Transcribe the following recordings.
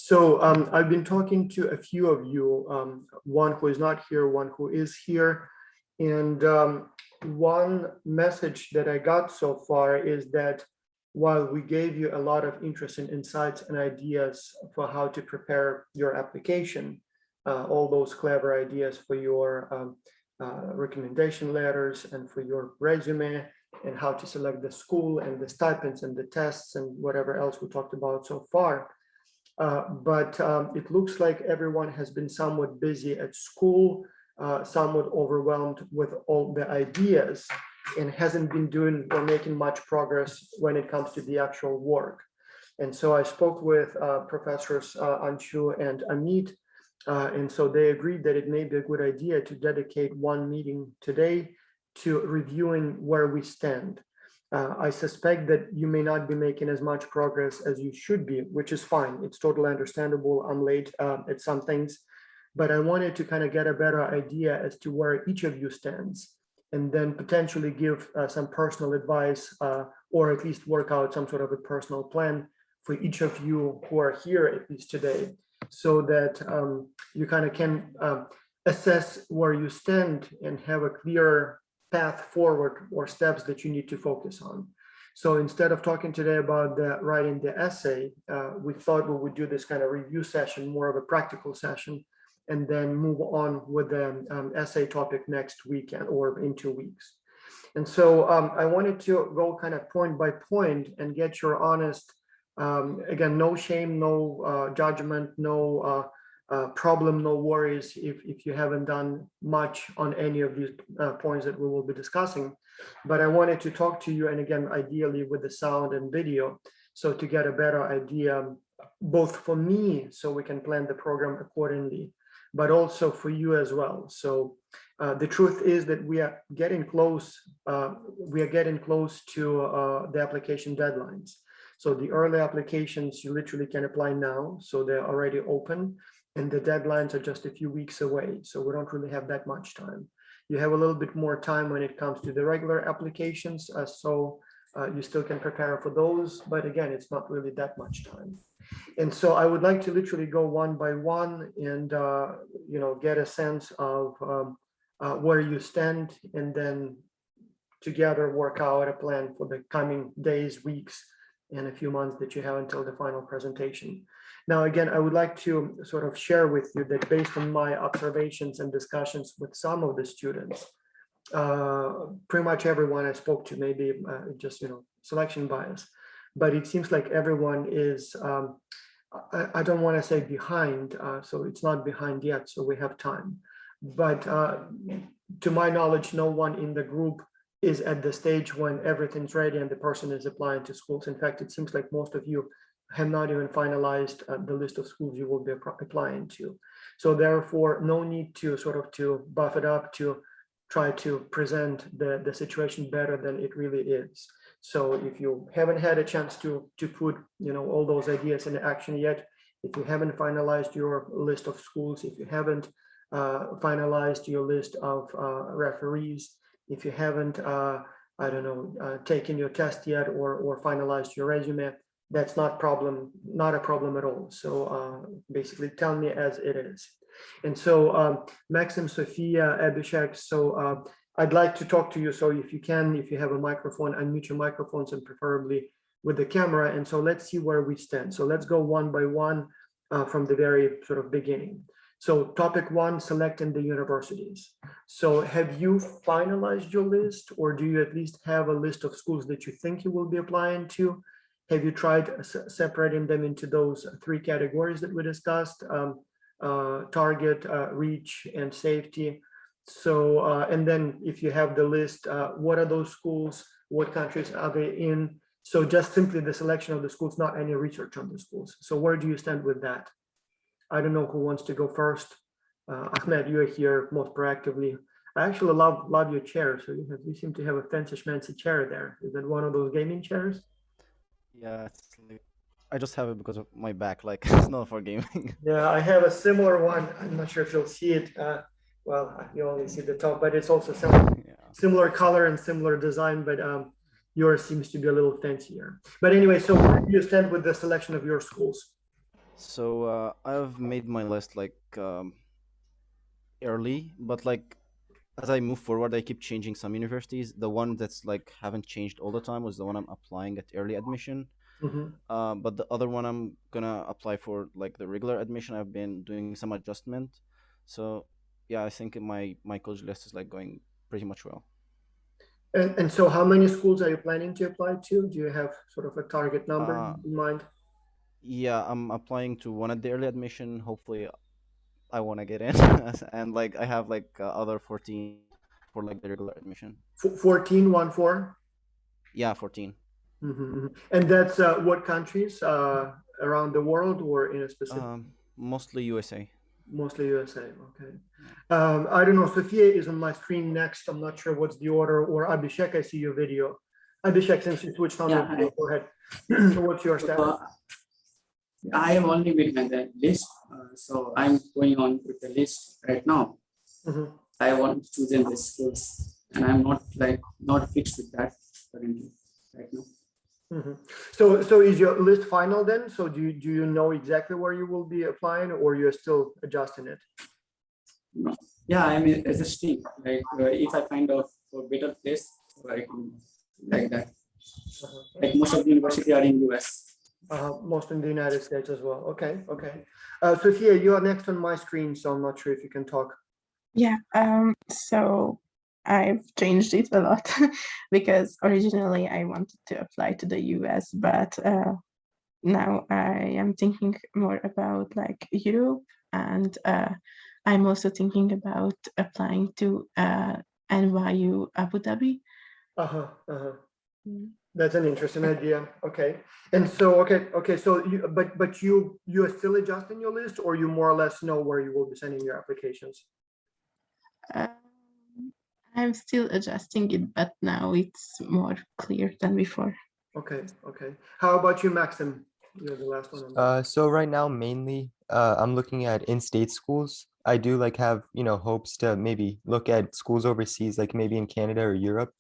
So, I've been talking to a few of you, one who is not here, one who is here. And one message that I got so far is that while we gave you a lot of interesting insights and ideas for how to prepare your application, all those clever ideas for your recommendation letters and for your resume, and how to select the school and the stipends and the tests and whatever else we talked about so far. But it looks like everyone has been somewhat busy at school, somewhat overwhelmed with all the ideas, and hasn't been doing or making much progress when it comes to the actual work. And so I spoke with Professors Anshu and Amit, and so they agreed that it may be a good idea to dedicate one meeting today to reviewing where we stand. I suspect that you may not be making as much progress as you should be, which is fine. It's totally understandable. I'm late at some things, but I wanted to kind of get a better idea as to where each of you stands, and then potentially give some personal advice, or at least work out some sort of a personal plan for each of you who are here at least today, so that you kind of can assess where you stand and have a clear path forward or steps that you need to focus on. So instead of talking today about writing the essay, we thought we would do this kind of review session, more of a practical session, and then move on with the essay topic next weekend or in 2 weeks. And so I wanted to go kind of point by point and get your honest, again, no shame, no judgment, no problem, no worries if you haven't done much on any of these points that we will be discussing. But I wanted to talk to you, and again, ideally with the sound and video, so to get a better idea, both for me, so we can plan the program accordingly, but also for you as well. So the truth is that we are getting close. We are getting close to the application deadlines. So the early applications, you literally can apply now. So they're already open, and the deadlines are just a few weeks away. So we don't really have that much time. You have a little bit more time when it comes to the regular applications. So you still can prepare for those, but again, it's not really that much time. And so I would like to literally go one by one and get a sense of where you stand, and then together work out a plan for the coming days, weeks, and a few months that you have until the final presentation. Now, again, I would like to sort of share with you that based on my observations and discussions with some of the students, pretty much everyone I spoke to, maybe just selection bias, but it seems like everyone is, I don't want to say behind, so it's not behind yet, so we have time. But to my knowledge, no one in the group is at the stage when everything's ready and the person is applying to schools. In fact, it seems like most of you have not even finalized the list of schools you will be applying to. So therefore, no need to sort of to buff it up, to try to present the situation better than it really is. So if you haven't had a chance to put all those ideas in action yet, if you haven't finalized your list of schools, if you haven't finalized your list of referees, if you haven't taken your test yet or finalized your resume, that's not a problem at all. So basically tell me as it is. And so Maxim, Sophia, Abhishek, so I'd like to talk to you. So if you have a microphone, unmute your microphones, and preferably with the camera. And so let's see where we stand. So let's go one by one from the very sort of beginning. So topic one, selecting the universities. So have you finalized your list, or do you at least have a list of schools that you think you will be applying to? Have you tried separating them into those three categories that we discussed, target, reach, and safety? So, and then if you have the list, what are those schools? What countries are they in? So just simply the selection of the schools, not any research on the schools. So where do you stand with that? I don't know who wants to go first. Ahmed, you're here most proactively. I actually love your chair. So you seem to have a fancy schmancy chair there. Is that one of those gaming chairs? Yeah, it's like I just have it because of my back, like it's not for gaming. Yeah, I have a similar one. I'm not sure if you'll see it. Well, you only see the top, but it's also similar, Yeah. similar color and similar design. But Yours seems to be a little fancier. But anyway, so where do you stand with the selection of your schools? So I've made my list like early, but like as I move forward, I keep changing some universities. The one that's like haven't changed all the time was the one I'm applying at early admission. Mhm. But the other one I'm gonna apply for like the regular admission. I've been doing some adjustment. So yeah, I think my college list is like going pretty much well. And so how many schools are you planning to apply to? Do you have sort of a target number Uh, in mind? yeah, I'm applying to one at the early admission. Hopefully, I wanna get in, and like I have like other 14 for like the regular admission. 14, 1, 4? Yeah, 14. And that's what countries around the world or in a specific? Mostly USA. Mostly USA. Okay. Yeah. I don't know. Sophia is on my screen next. I'm not sure what's the order. Or Abhishek, I see your video. Abhishek, since you switched on your Yeah, video, go ahead. What's your status? I have only made my list, so I'm going on with the list right now. Mhm. I want to choose in the schools, and I'm not fixed with that currently right now. Mhm. So is your list final then? So do you know exactly where you will be applying, or you're still adjusting it? No. Yeah, I'm adjusting. If I find out a better place, so I can like that. Uh-huh. Like most of the university are in US. Most in the United States as well. Okay, okay. Sophia, you are next on my screen, so I'm not sure if you can talk. Yeah, so I've changed it a lot because originally I wanted to apply to the US, but now I am thinking more about like Europe, and I'm also thinking about applying to NYU Abu Dhabi. Uh-huh, uh-huh. Mm. That's an interesting idea. Okay. And so, okay. So but you are still adjusting your list, or you more or less know where you will be sending your applications? I'm still adjusting it, but now it's more clear than before. Okay, okay. How about you, Maxim? You're the last one on that. So right now, mainly, I'm looking at in-state schools. I do like have, hopes to maybe look at schools overseas, like maybe in Canada or Europe.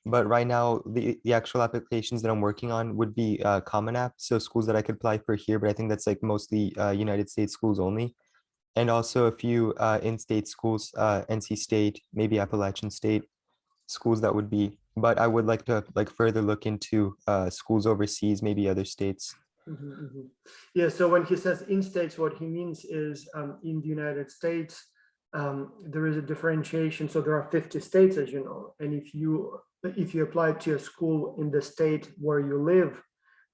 But right now, the actual applications that I'm working on would be Common App, so schools that I could apply for here, but I think that's like mostly United States schools only. And also a few in-state schools, NC State, maybe Appalachian State schools that would be, but I would like to like further look into schools overseas, maybe other states. Yeah, so when he says in states, what he means is in the United States, there is a differentiation. So there are 50 states, as you know, and if you apply to a school in the state where you live,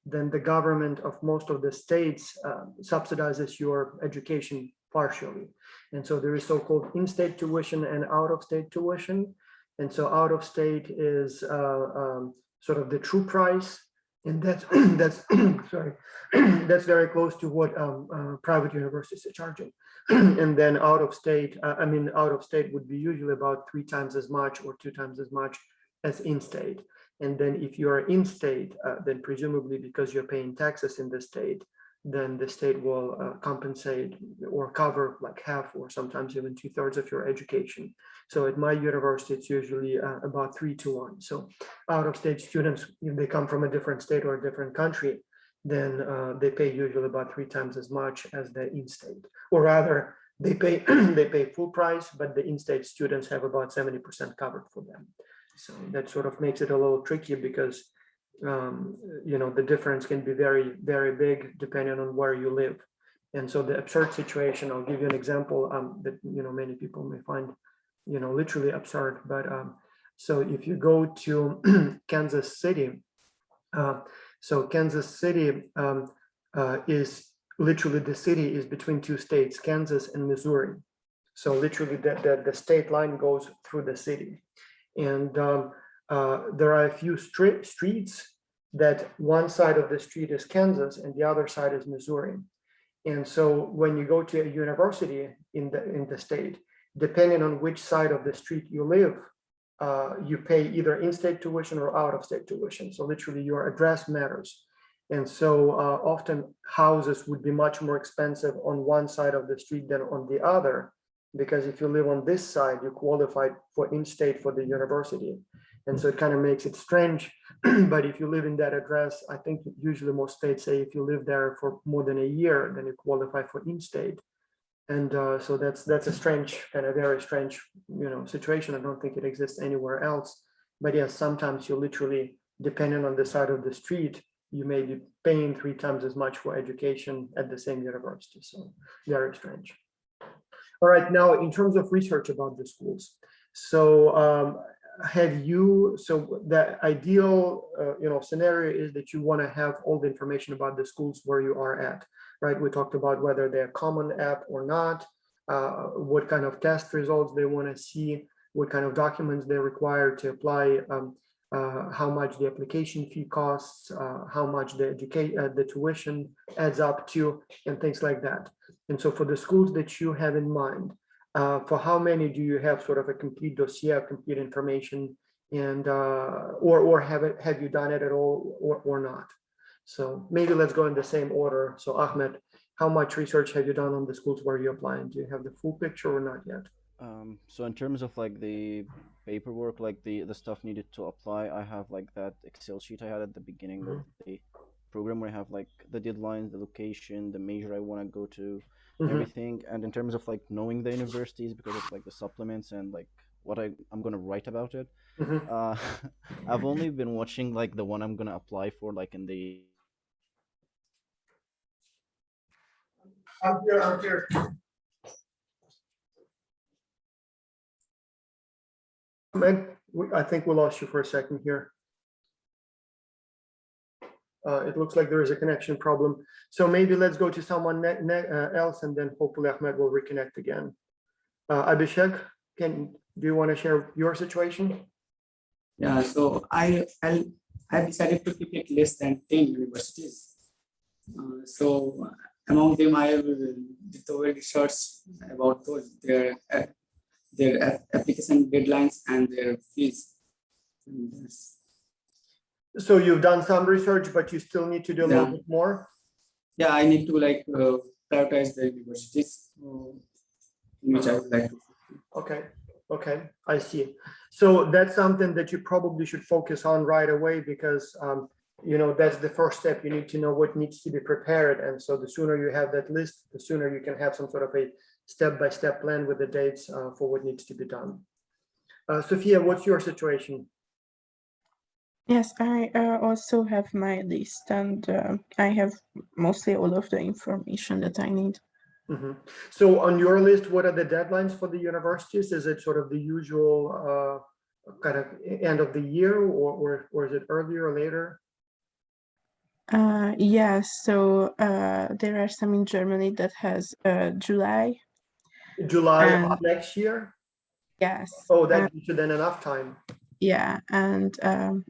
then the government of most of the states subsidizes your education partially. And so there is so-called in-state tuition and out-of-state tuition. And so out-of-state is sort of the true price. And that's that's sorry, that's very close to what private universities are charging. And then out-of-state, out-of-state would be usually about 3 times as much or 2 times as much as in-state. And then if you are in state, then presumably because you're paying taxes in the state, then the state will compensate or cover like half or sometimes even 2/3 of your education. So at my university, it's usually about 3-1. So out-of-state students, if they come from a different state or a different country, then they pay usually about 3 times as much as the in-state. Or rather, they pay they pay full price, but the in-state students have about 70% covered for them. So that sort of makes it a little tricky because the difference can be very, very big depending on where you live. And so the absurd situation, I'll give you an example that many people may find literally absurd. But so if you go to Kansas City, so Kansas City is literally, the city is between 2 states, Kansas and Missouri. So literally the state line goes through the city. And there are a few streets that one side of the street is Kansas and the other side is Missouri. And so when you go to a university in the state, depending on which side of the street you live, you pay either in-state tuition or out-of-state tuition. So literally your address matters. And so often houses would be much more expensive on one side of the street than on the other, because if you live on this side, you qualify for in-state for the university. And so it kind of makes it strange. But if you live in that address, I think usually most states say if you live there for more than a year, then you qualify for in-state. And so that's a strange, kind of very strange, situation. I don't think it exists anywhere else. But yes, sometimes you literally, depending on the side of the street, you may be paying 3 times as much for education at the same university. So very strange. All right, now in terms of research about the schools. So so the ideal scenario is that you want to have all the information about the schools where you are at, right? We talked about whether they're common app or not, what kind of test results they want to see, what kind of documents they require to apply, how much the application fee costs, how much the tuition adds up to, and things like that. And so for the schools that you have in mind, for how many do you have sort of a complete dossier, complete information, and or have you done it at all or not? So maybe let's go in the same order. So Ahmed, how much research have you done on the schools where you're applying? Do you have the full picture or not yet? So in terms of like the paperwork, like the stuff needed to apply, I have like that Excel sheet I had at the beginning of the program where I have like the deadlines, the location, the major I want to go to, everything. And in terms of like knowing the universities, because of like the supplements and like what I'm gonna write about it, I've only been watching like the one I'm gonna apply for, like in the I'm here. I think we lost you for a second here. It looks like there is a connection problem. So maybe let's go to someone else, and then hopefully Ahmed will reconnect again. Abhishek, do you want to share your situation? Yeah, so I decided to keep it less than 10 universities. So among them, I did the research about their application deadlines and their fees. So you've done some research, but you still need to do a little bit more? Yeah, I need to like prioritize the universities in which I would like to. Okay, I see. So that's something that you probably should focus on right away, because that's the first step. You need to know what needs to be prepared. And so the sooner you have that list, the sooner you can have some sort of a step-by-step plan with the dates for what needs to be done. Sophia, what's your situation? Yes, I also have my list, and I have mostly all of the information that I need. So on your list, what are the deadlines for the universities? Is it sort of the usual kind of end of the year, or is it earlier or later? Yes, so there are some in Germany that has July. July of next year? Yes. Oh, that gives you then enough time. Yeah, and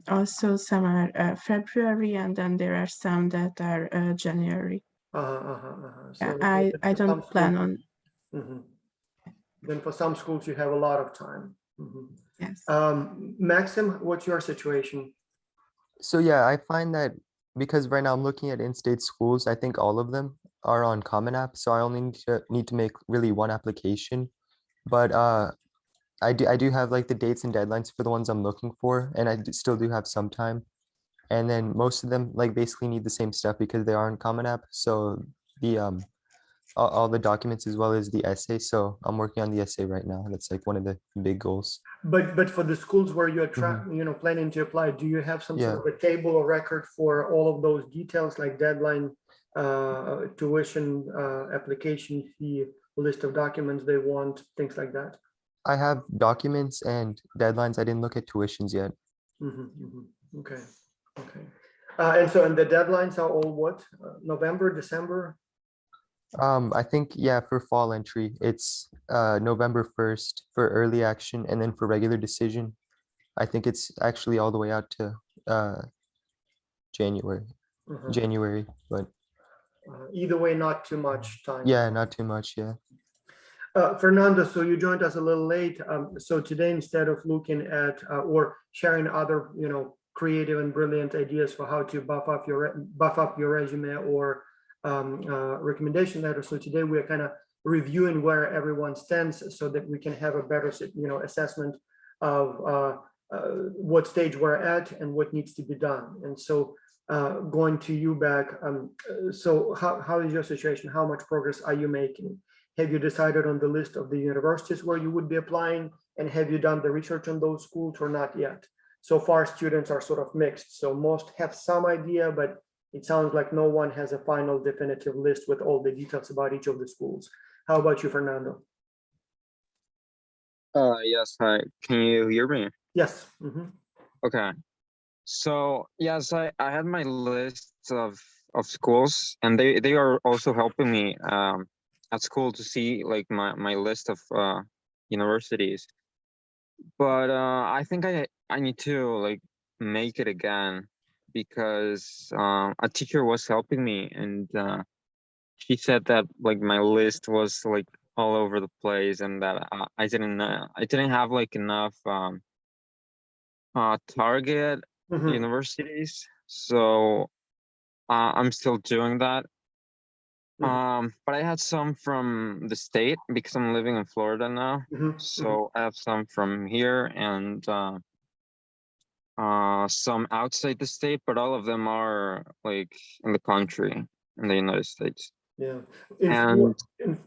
also some are February, and then there are some that are January. So I don't plan on. Then for some schools, you have a lot of time. Yes. Maxim, what's your situation? So yeah, I find that because right now I'm looking at in-state schools, I think all of them are on Common App. So I only need to make really one application. But I do have like the dates and deadlines for the ones I'm looking for, and I still do have some time. And then most of them like basically need the same stuff because they are in Common App. So the all the documents as well as the essay. So I'm working on the essay right now. That's like one of the big goals. But for the schools where you're planning to apply, do you have some sort of a table or record for all of those details, like deadline, tuition, application fee, list of documents they want, things like that? I have documents and deadlines. I didn't look at tuitions yet. Okay. And the deadlines are all what? November, December? I think, yeah, for fall entry, it's November 1st for early action, and then for regular decision, I think it's actually all the way out to January, but either way, not too much time. Yeah, not too much, yeah. Fernando, so you joined us a little late. So today, instead of looking at or sharing other, creative and brilliant ideas for how to buff up your resume or recommendation letter, so today we are kind of reviewing where everyone stands so that we can have a better, assessment of what stage we're at and what needs to be done. And so going to you back, so how is your situation? How much progress are you making? Have you decided on the list of the universities where you would be applying? And have you done the research on those schools or not yet? So far, students are sort of mixed. So most have some idea, but it sounds like no one has a final definitive list with all the details about each of the schools. How about you, Fernando? Yes, hi. Can you hear me? Yes. Mhm. Okay. So yes, I had my list of schools, and they are also helping me at school to see like my list of universities. But I think I need to like make it again because a teacher was helping me, and she said that like my list was like all over the place, and that I didn't have like enough target Mhm. universities. So I'm still doing that. But I had some from the state because I'm living in Florida now. Mhm. So I have some from here and some outside the state, but all of them are like in the country, in the United States. Yeah. And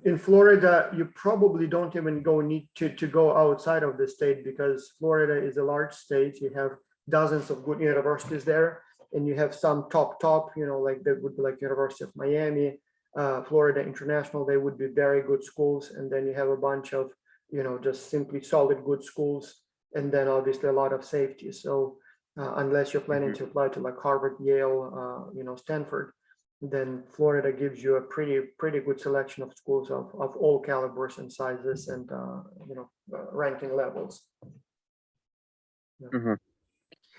In Florida, you probably don't even need to go outside of the state because Florida is a large state. You have dozens of good universities there, and you have some top, like that would be like University of Miami, Florida International. They would be very good schools, and then you have a bunch of, just simply solid good schools, and then obviously a lot of safety. So unless you're planning to apply to like Harvard, Yale, Stanford, then Florida gives you a pretty good selection of schools of all calibers and sizes and ranking levels.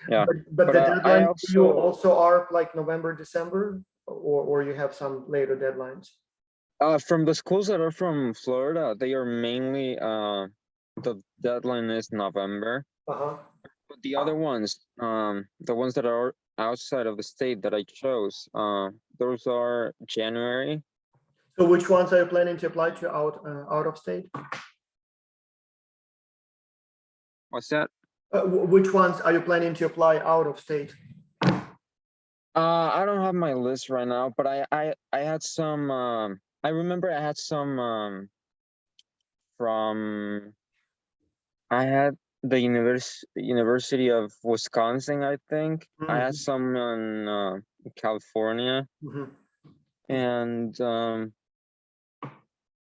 yeah, But the but I deadlines for you also also are like November, December, or you have some later deadlines? from the schools that are from Florida, they are mainly the deadline is November. Uh-huh. But the other ones, the ones that are outside of the state that I chose, those are January. So which ones are you planning to apply to out of state? What's that? Which ones are you planning to apply out of state? I don't have my list right now, but I had some. I remember I had some from. I had the University of Wisconsin, I think. I had some in California, Mhm. and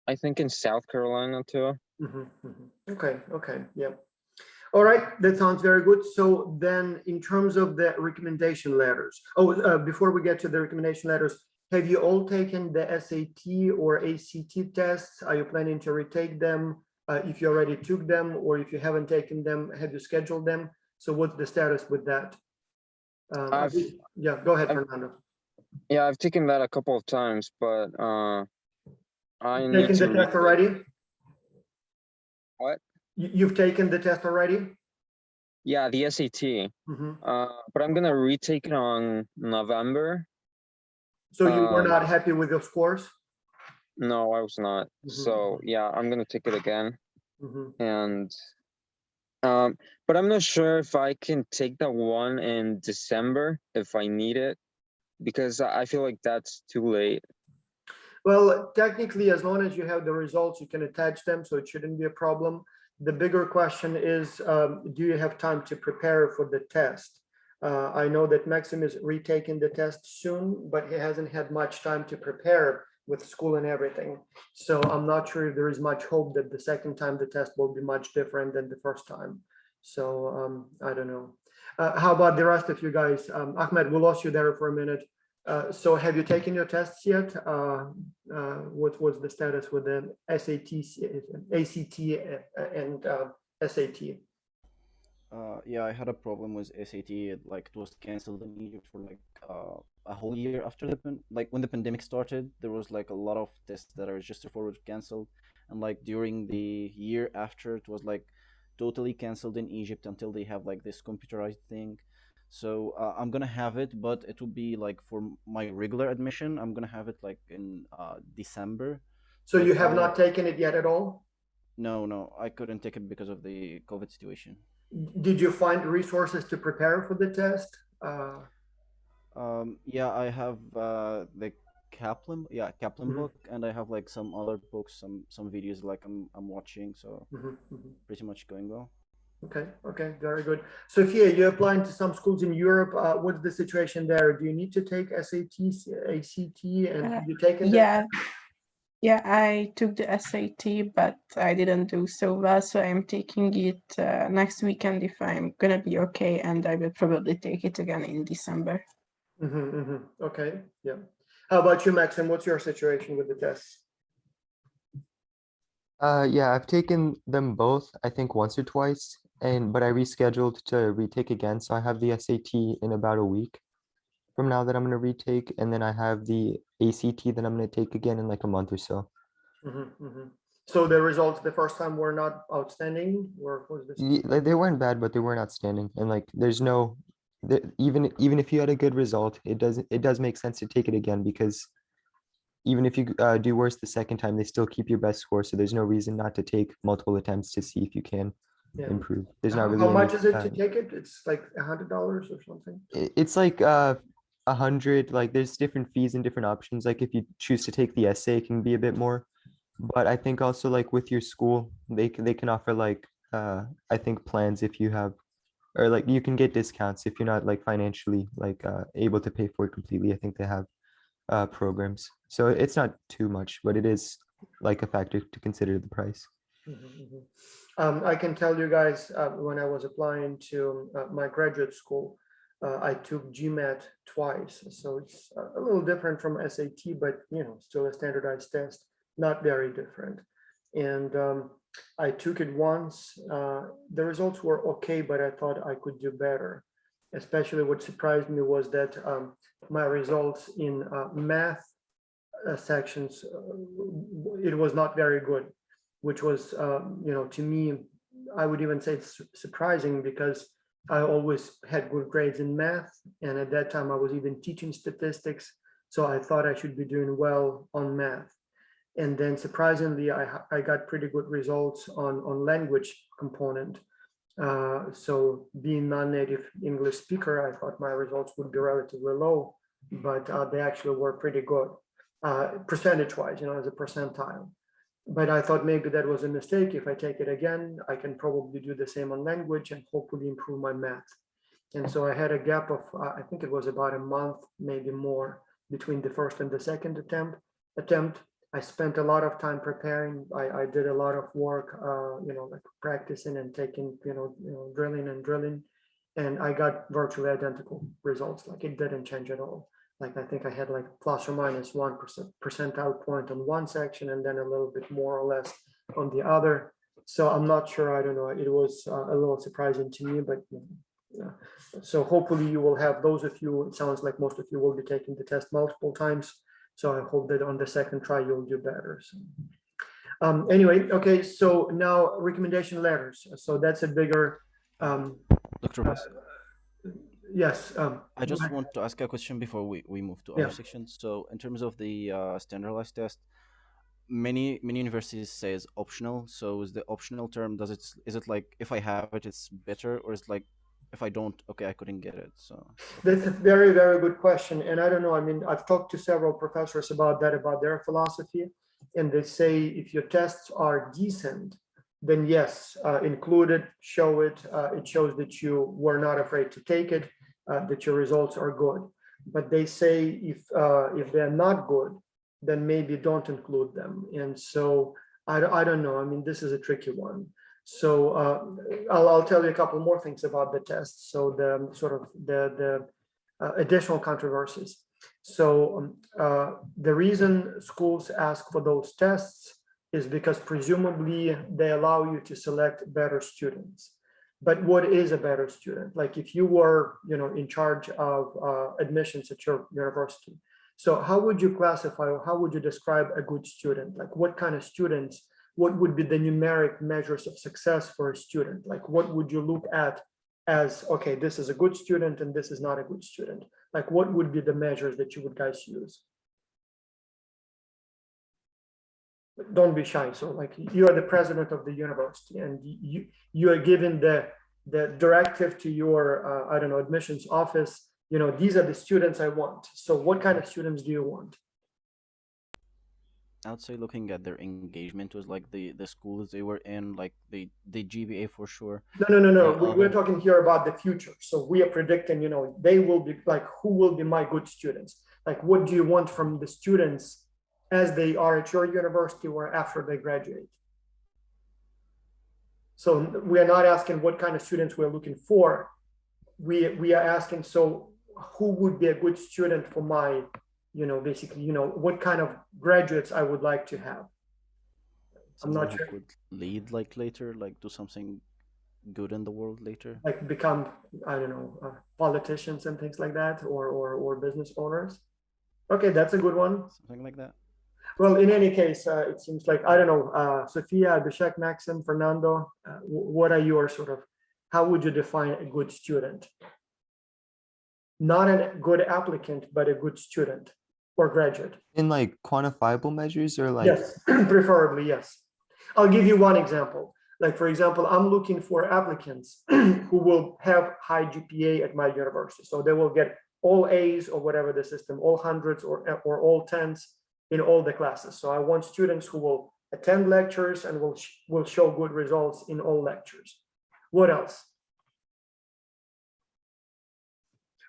I think in South Carolina too. Okay, yeah. All right, that sounds very good. So then in terms of the recommendation letters, before we get to the recommendation letters, have you all taken the SAT or ACT tests? Are you planning to retake them? If you already took them, or if you haven't taken them, have you scheduled them? So what's the status with that? Yeah, go ahead, Fernando. Yeah, I've taken that a couple of times, but I need Taken the to test already? What? You've taken the test already? Yeah, the SAT. But I'm gonna retake it on November. So you were not happy with your scores? No, I was not. So yeah, I'm gonna take it again. And but I'm not sure if I can take that one in December if I need it, because I feel like that's too late. Well, technically, as long as you have the results, you can attach them, so it shouldn't be a problem. The bigger question is, do you have time to prepare for the test? I know that Maxim is retaking the test soon, but he hasn't had much time to prepare with school and everything. So I'm not sure if there is much hope that the second time the test will be much different than the first time. So I don't know. How about the rest of you guys? Ahmed, we lost you there for a minute. So have you taken your tests yet? What was the status with the SAT, ACT, and SAT? Yeah, I had a problem with SAT. It was canceled in Egypt for like a whole year after like when the pandemic started. There was like a lot of tests that are registered for were canceled, and like during the year after, it was like totally canceled in Egypt until they have like this computerized thing. So I'm gonna have it, but it will be like for my regular admission. I'm gonna have it like in December. So But you have not taken it yet at all? No, I couldn't take it because of the COVID situation. Did you find resources to prepare for the test? Yeah, I have the Kaplan Mhm, book, and I have like some other books, some videos like I'm watching, so mhm, mhm. pretty much going well. Okay, okay, very good. Sophia, you're applying to some schools in Europe. What's the situation there? Do you need to take SAT, ACT, and Uh, have you taken that? yeah, yeah, I took the SAT, but I didn't do so well, so I'm taking it next weekend if I'm gonna be okay, and I will probably take it again in December. Okay, yeah. How about you, Maxim? What's your situation with the tests? Yeah, I've taken them both, I think once or twice, but I rescheduled to retake again. So I have the SAT in about a week from now that I'm gonna retake, and then I have the ACT that I'm gonna take again in like a month or so. So the results the first time were not outstanding, or was this? Like, they weren't bad, but they weren't outstanding. And like, there's no, even if you had a good result, it does make sense to take it again because even if you do worse the second time, they still keep your best score. So there's no reason not to take multiple attempts to see if you can Yeah. improve. There's not How really much any. is it to take it? It's like $100 or something. It's like 100. Like there's different fees and different options. Like if you choose to take the essay, it can be a bit more. But I think also like with your school, they can offer like I think plans if you have, or like you can get discounts if you're not like financially like able to pay for it completely. I think they have programs. So it's not too much, but it is like a factor to consider the price. I can tell you guys, when I was applying to my graduate school, I took GMAT twice. So it's a little different from SAT, but still a standardized test, not very different. And I took it once. The results were okay, but I thought I could do better. Especially what surprised me was that my results in math sections, it was not very good, which was, to me, I would even say it's surprising because I always had good grades in math. And at that time, I was even teaching statistics. So I thought I should be doing well on math. And then surprisingly, I got pretty good results on language component. So being non-native English speaker, I thought my results would be relatively low, but they actually were pretty good, percentage-wise, as a percentile. But I thought maybe that was a mistake. If I take it again, I can probably do the same on language and hopefully improve my math. And so I had a gap of, I think it was about a month, maybe more, between the first and the second attempt. I spent a lot of time preparing. I did a lot of work, like practicing and taking, drilling and drilling. And I got virtually identical results. Like it didn't change at all. Like I think I had like plus or minus 1% percentile point on one section and then a little bit more or less on the other. So I'm not sure. I don't know. It was a little surprising to me, but yeah. So hopefully you will have those of you, it sounds like most of you will be taking the test multiple times. So I hope that on the second try, you'll do better. So, anyway, okay, so now recommendation letters. So that's a bigger, Dr. Bass, yes. I just want to ask a question before we move to Yeah. other sections. So in terms of the standardized test, many universities says optional. So is the optional term, is it like if I have it, it's better, or is it like if I don't, okay, I couldn't get it. So That's a very, very good question. And I don't know, I mean, I've talked to several professors about that, about their philosophy. And they say if your tests are decent, then yes, include it, show it. It shows that you were not afraid to take it, that your results are good. But they say if they're not good, then maybe don't include them. And so I don't know. I mean, this is a tricky one. So I'll tell you a couple more things about the test. So the sort of the additional controversies. So the reason schools ask for those tests is because presumably they allow you to select better students. But what is a better student? Like if you were, in charge of admissions at your university. So how would you classify or how would you describe a good student? Like what kind of students? What would be the numeric measures of success for a student? Like what would you look at as, okay, this is a good student and this is not a good student? Like what would be the measures that you would guys use? Don't be shy. So like you are the president of the university and you are given the the directive to your, I don't know, admissions office, you know, these are the students I want. So what kind of students do you want? I would say looking at their engagement was like the schools they were in, like the GPA for sure. No. We're Although talking here about the future. So we are predicting, you know, they will be like, who will be my good students? Like, what do you want from the students as they are at your university or after they graduate? So we are not asking what kind of students we're looking for. We are asking, so who would be a good student for my, you know, basically, you know, what kind of graduates I would like to have. I'm someone not who sure, could lead like later, like do something good in the world later. like become, I don't know, politicians and things like that, or business owners. Okay, that's a good one. Something like that. Well, in any case, it seems like, I don't know, Sophia, Abhishek, Maxim, Fernando, what are your sort of, how would you define a good student? Not a good applicant, but a good student or graduate. In like quantifiable measures or like, Yes, preferably, yes. I'll give you one example. Like, for example, I'm looking for applicants who will have high GPA at my university. So they will get all A's or whatever the system, all hundreds or all tens in all the classes. So I want students who will attend lectures and will show good results in all lectures. What else?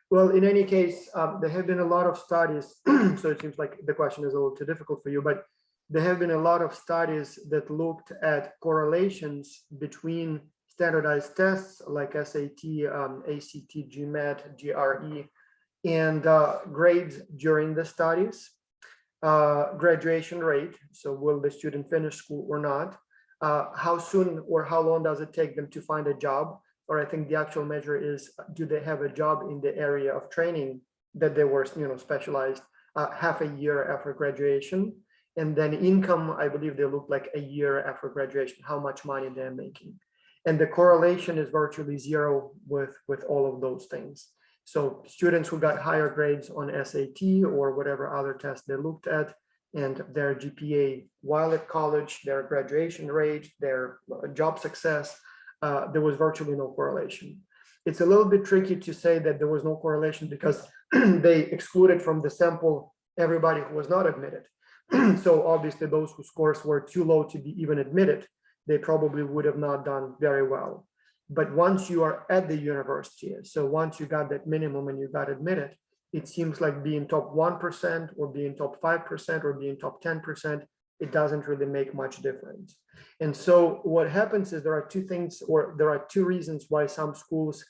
Well, in any case, there have been a lot of studies, so it seems like the question is a little too difficult for you, but there have been a lot of studies that looked at correlations between standardized tests like SAT, ACT, GMAT, GRE, and grades during the studies, graduation rate, so will the student finish school or not, how soon or how long does it take them to find a job, or I think the actual measure is, do they have a job in the area of training that they were, you know, specialized half a year after graduation, and then income, I believe they look like a year after graduation, how much money they're making. And the correlation is virtually zero with all of those things. So students who got higher grades on SAT or whatever other test they looked at, and their GPA while at college, their graduation rate, their job success, there was virtually no correlation. It's a little bit tricky to say that there was no correlation because they excluded from the sample everybody who was not admitted. So obviously those whose scores were too low to be even admitted, they probably would have not done very well. But once you are at the university, so once you got that minimum and you got admitted, it seems like being top 1% or being top 5% or being top 10%, it doesn't really make much difference. And so what happens is there are two things, or there are two reasons why some schools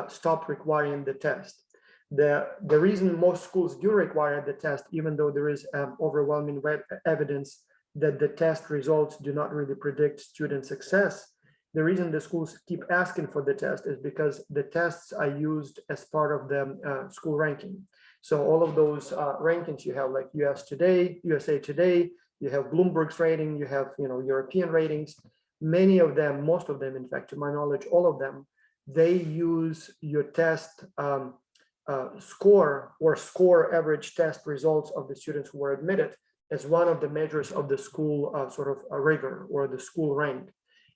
stop requiring the test. The reason most schools do require the test, even though there is overwhelming evidence that the test results do not really predict student success, the reason the schools keep asking for the test is because the tests are used as part of the school ranking. So all of those rankings you have, like USA Today, you have Bloomberg's rating, you have, you know, European ratings. Many of them, most of them, in fact, to my knowledge, all of them, they use your test score or score average test results of the students who were admitted as one of the measures of the school sort of rigor or the school rank.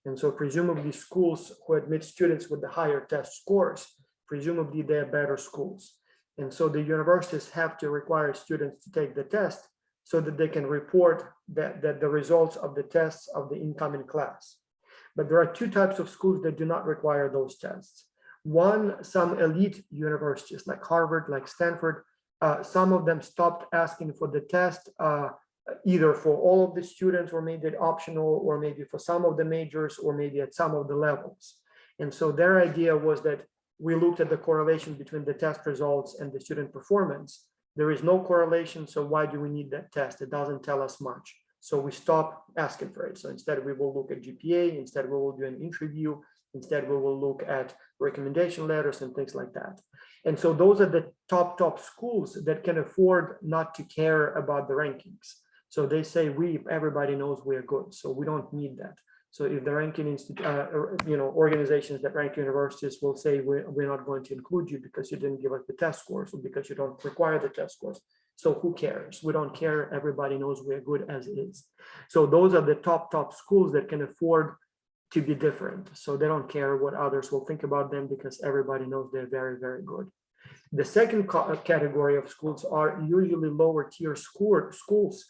And so presumably schools who admit students with the higher test scores, presumably they're better schools. And so the universities have to require students to take the test so that they can report that the results of the tests of the incoming class. But there are two types of schools that do not require those tests. One, some elite universities like Harvard, like Stanford, some of them stopped asking for the test either for all of the students or made it optional, or maybe for some of the majors, or maybe at some of the levels. And so their idea was that we looked at the correlation between the test results and the student performance. There is no correlation, so why do we need that test? It doesn't tell us much. So we stop asking for it. So instead we will look at GPA, instead we will do an interview, instead we will look at recommendation letters and things like that. And so those are the top schools that can afford not to care about the rankings. So they say everybody knows we're good, so we don't need that. So if the ranking organizations that rank universities will say we're not going to include you because you didn't give us the test scores or because you don't require the test scores. So who cares? We don't care. Everybody knows we're good as is. So those are the top schools that can afford to be different. So they don't care what others will think about them because everybody knows they're very, very good. The second category of schools are usually lower tier schools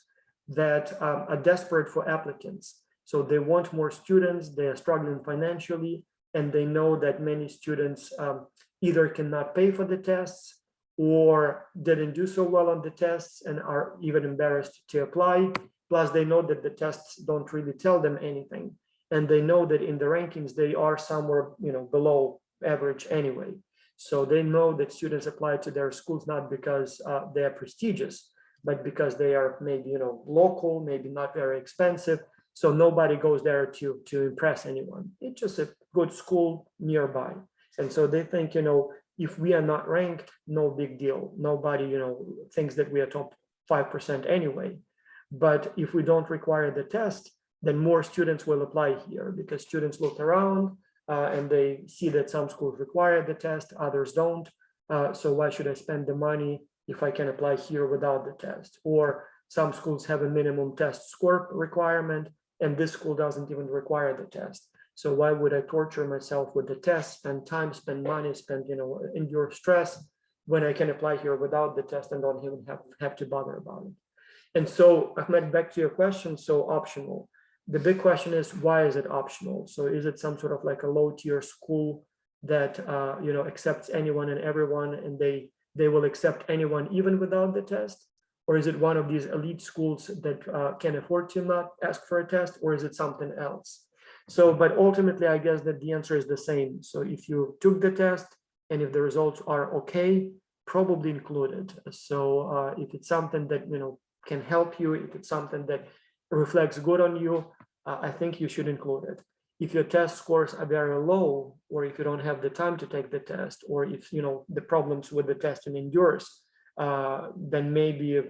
that are desperate for applicants. So they want more students, they are struggling financially, and they know that many students either cannot pay for the tests or didn't do so well on the tests and are even embarrassed to apply. Plus, they know that the tests don't really tell them anything. And they know that in the rankings, they are somewhere, below average anyway. So they know that students apply to their schools not because they are prestigious, but because they are maybe, local, maybe not very expensive. So nobody goes there to impress anyone. It's just a good school nearby. And so they think, if we are not ranked, no big deal. Nobody, thinks that we are top 5% anyway. But if we don't require the test, then more students will apply here because students look around and they see that some schools require the test, others don't. So why should I spend the money if I can apply here without the test? Or some schools have a minimum test score requirement and this school doesn't even require the test. So why would I torture myself with the test, spend time, spend money, endure stress when I can apply here without the test and don't even have to bother about it? And so, Ahmed, back to your question, so optional. The big question is, why is it optional? So is it some sort of like a low tier school that, accepts anyone and everyone and they will accept anyone even without the test? Or is it one of these elite schools that can afford to not ask for a test, or is it something else? So, but ultimately, I guess that the answer is the same. So if you took the test and if the results are okay, probably include it. So if it's something that, can help you, if it's something that reflects good on you, I think you should include it. If your test scores are very low, or if you don't have the time to take the test, or if, the problems with the testing endures, then maybe,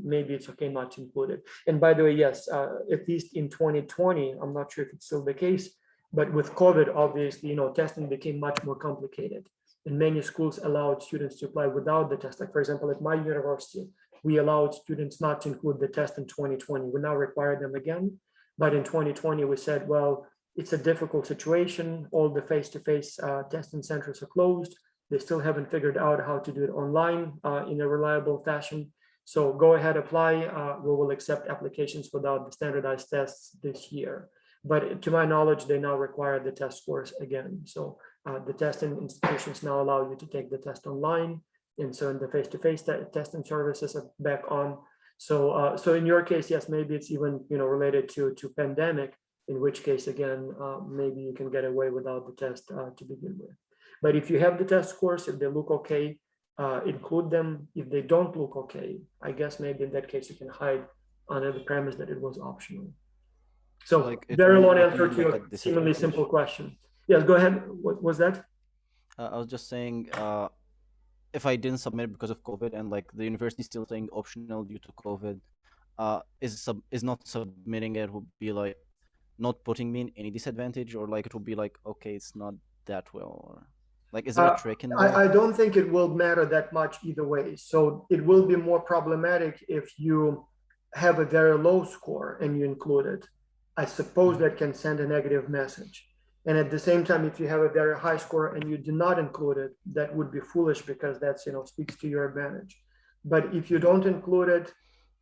maybe it's okay not to include it. And by the way, yes, at least in 2020, I'm not sure if it's still the case, but with COVID, obviously, testing became much more complicated. And many schools allowed students to apply without the test. Like, for example, at my university, we allowed students not to include the test in 2020. We now require them again. But in 2020, we said, well, it's a difficult situation. All the face-to-face testing centers are closed. They still haven't figured out how to do it online in a reliable fashion. So go ahead, apply. We will accept applications without the standardized tests this year. But to my knowledge, they now require the test scores again. So the testing institutions now allow you to take the test online. And so in the face-to-face testing services are back on. So so in your case, yes, maybe it's even related to pandemic, in which case, again, maybe you can get away without the test to begin with. But if you have the test scores, if they look okay, include them. If they don't look okay, I guess maybe in that case you can hide under the premise that it was optional. So Like it very won't long become answer to like a your seemingly disadvantage. simple question. Yes, go ahead. What was that? I was just saying, if I didn't submit because of COVID and like the university is still saying optional due to COVID, is not submitting it would be like not putting me in any disadvantage, or like it would be like, okay, it's not that well, or like is there a trick in there? I don't think it will matter that much either way. So it will be more problematic if you have a very low score and you include it. I suppose that can send a negative message. And at the same time, if you have a very high score and you do not include it, that would be foolish because that's, speaks to your advantage. But if you don't include it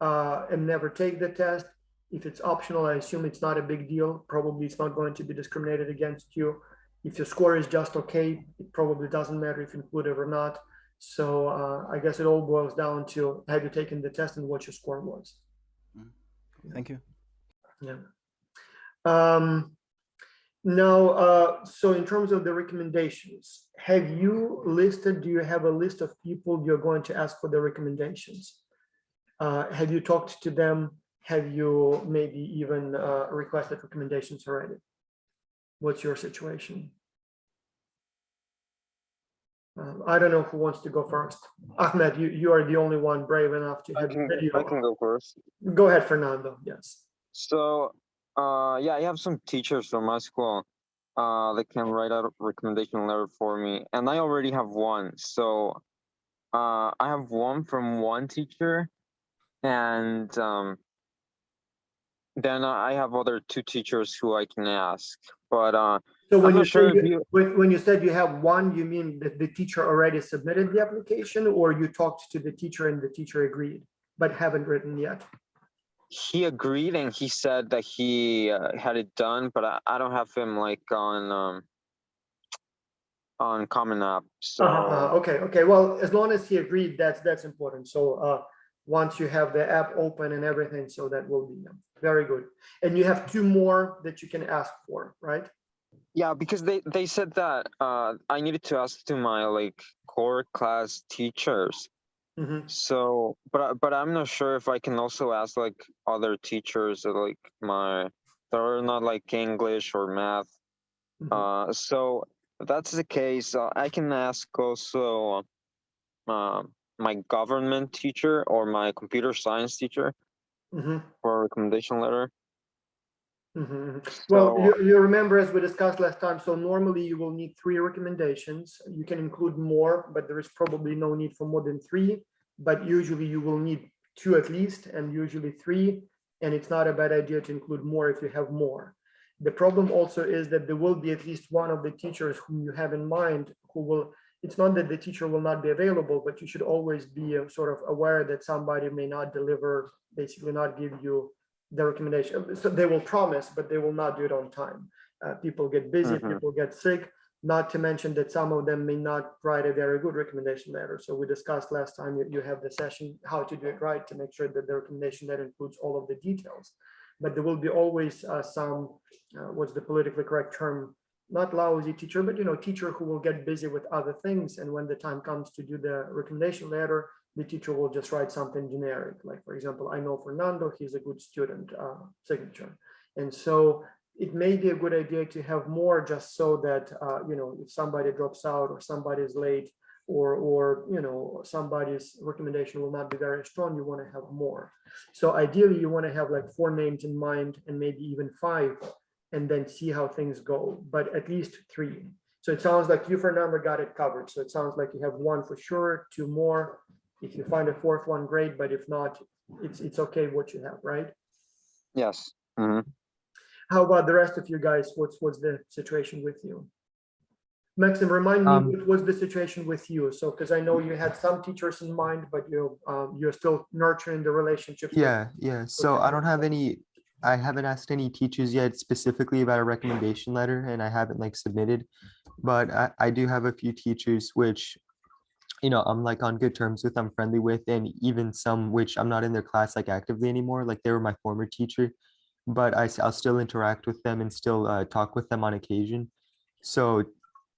and never take the test, if it's optional, I assume it's not a big deal. Probably it's not going to be discriminated against you. If your score is just okay, it probably doesn't matter if you include it or not. So I guess it all boils down to, have you taken the test and what your score was? Thank you. Yeah. Now, so in terms of the recommendations, have you listed, do you have a list of people you're going to ask for the recommendations? Have you talked to them? Have you maybe even requested recommendations already? What's your situation? I don't know who wants to go first. Ahmed, you are the only one brave enough to have your video. I can go first. Go ahead, Fernando. Yes. So, yeah, I have some teachers from my school that can write out a recommendation letter for me, and I already have one. So, I have one from one teacher, and then I have other two teachers who I can ask. But So when I'm you not say sure if you. when you said you have one, you mean that the teacher already submitted the application, or you talked to the teacher and the teacher agreed, but haven't written yet? He agreed and he said that he had it done, but I don't have him like on Common App. So Okay. Well, as long as he agreed, that's important. So once you have the app open and everything, so that will be very good. And you have two more that you can ask for, right? yeah, because they said that I needed to ask to my like core class teachers. Mhm. So, but I'm not sure if I can also ask like other teachers like my that are not like English or math. Mhm. So if that's the case, I can ask also my government teacher or my computer science teacher Mhm. for a recommendation letter. Well, So you remember, as we discussed last time, so normally you will need 3 recommendations. You can include more, but there is probably no need for more than 3. But usually you will need 2 at least, and usually 3. And it's not a bad idea to include more if you have more. The problem also is that there will be at least one of the teachers whom you have in mind who will, it's not that the teacher will not be available, but you should always be sort of aware that somebody may not deliver, basically not give you the recommendation. So they will promise, but they will not do it on time. People get busy, Mhm. people get sick, not to mention that some of them may not write a very good recommendation letter. So we discussed last time, you have the session, how to do it right to make sure that the recommendation letter includes all of the details. But there will be always some, what's the politically correct term, not lousy teacher, but teacher who will get busy with other things. And when the time comes to do the recommendation letter, the teacher will just write something generic. Like, for example, I know Fernando, he's a good student, signature. And so it may be a good idea to have more, just so that, if somebody drops out or somebody is late, or somebody's recommendation will not be very strong, you want to have more. So ideally you want to have like 4 names in mind, and maybe even 5, and then see how things go, but at least 3. So it sounds like you, Fernando, got it covered. So it sounds like you have 1 for sure, 2 more. If you find a 4th one, great, but if not, it's okay what you have, right? Yes. Mhm. How about the rest of you guys? What's the situation with you? Maxim, remind me, what was the situation with you? So, because I know you had some teachers in mind, but you're still nurturing the relationships. Yeah. So I don't have any, I haven't asked any teachers yet specifically about a recommendation letter, and I haven't like submitted, but I do have a few teachers which, I'm like on good terms with, I'm friendly with, and even some which I'm not in their class like actively anymore. Like they were my former teacher, but I'll still interact with them and still talk with them on occasion. So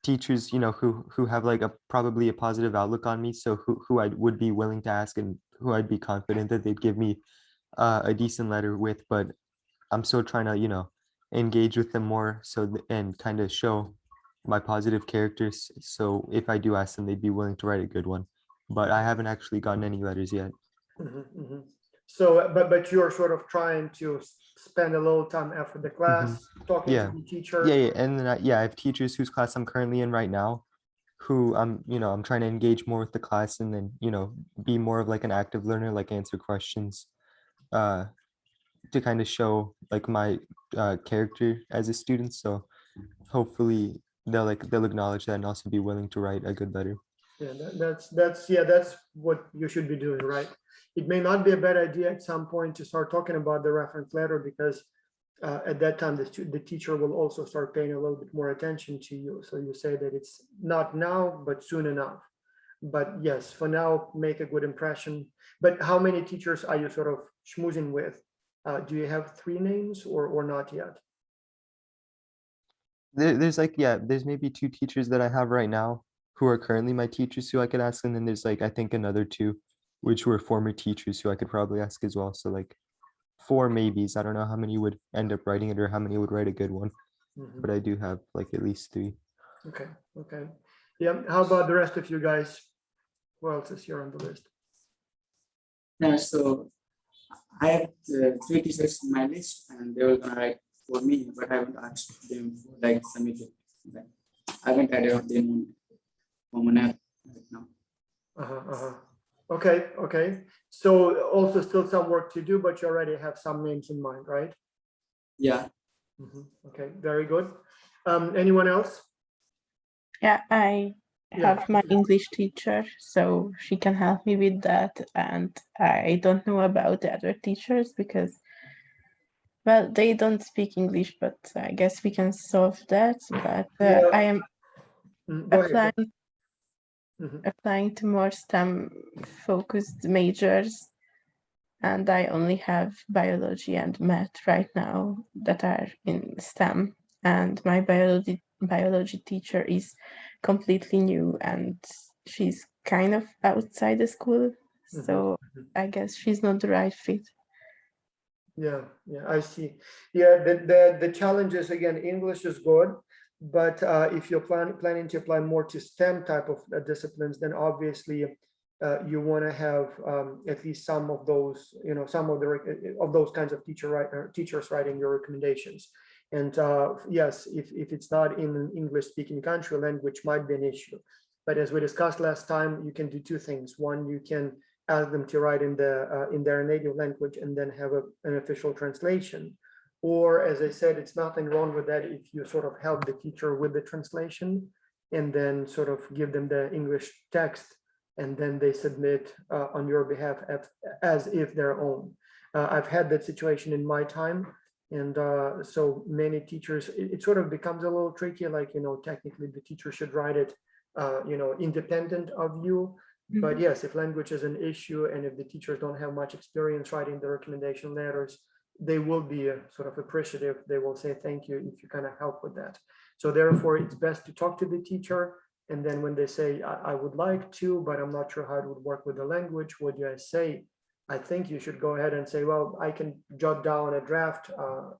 teachers, who have like probably a positive outlook on me, so who I would be willing to ask and who I'd be confident that they'd give me a decent letter with. But I'm still trying to, engage with them more, and kind of show my positive characters. So if I do ask them, they'd be willing to write a good one. But I haven't actually gotten any letters yet. So, but you're sort of trying to spend a little time after the class talking Yeah. to the teacher. Yeah. And then I have teachers whose class I'm currently in right now, who I'm trying to engage more with the class, and then, be more of like an active learner, like answer questions, to kind of show like my character as a student. So hopefully they'll acknowledge that and also be willing to write a good letter. Yeah, that's what you should be doing, right? It may not be a bad idea at some point to start talking about the reference letter, because at that time the teacher will also start paying a little bit more attention to you. So you say that it's not now, but soon enough. But yes, for now, make a good impression. But how many teachers are you sort of schmoozing with? Do you have 3 names or not yet? There's maybe 2 teachers that I have right now who are currently my teachers who I could ask, and then there's like I think another 2 which were former teachers who I could probably ask as well. So like 4 maybes. I don't know how many would end up writing it or how many would write a good one, but I do have like at least 3. Okay. Yeah, how about the rest of you guys? Who else is here on the list? Yeah, so I have 3 teachers in my list, and they were gonna write for me, but I haven't asked them for like submitted. Like, I haven't added them on Common App right now. Okay. So also still some work to do, but you already have some names in mind, right? Yeah. Okay, very good. Anyone else? Yeah, I Yeah. have my English teacher, so she can help me with that. And I don't know about the other teachers because, well, they don't speak English, but I guess we can solve that. But Yeah. I am Go ahead. applying to more STEM focused majors, and I only have biology and math right now that are in STEM. And my biology teacher is completely new, and she's kind of outside the school, so I guess she's not the right fit. Yeah, I see. Yeah, the challenge is, again, English is good, but if you're planning to apply more to STEM type of disciplines, then obviously you want to have at least some of those, some of those kinds of teachers writing your recommendations. And yes, if it's not in an English speaking country, language might be an issue. But as we discussed last time, you can do two things. One, you can ask them to write in their native language and then have an official translation. Or, as I said, it's nothing wrong with that if you sort of help the teacher with the translation and then sort of give them the English text, and then they submit on your behalf as if their own. I've had that situation in my time. And so many teachers, it sort of becomes a little tricky, like, technically the teacher should write it, independent of you. But yes, if language is an issue and if the teachers don't have much experience writing the recommendation letters, they will be sort of appreciative. They will say thank you if you kind of help with that. So therefore, it's best to talk to the teacher. And then when they say, I would like to, but I'm not sure how it would work with the language, what do I say? I think you should go ahead and say, well, I can jot down a draft,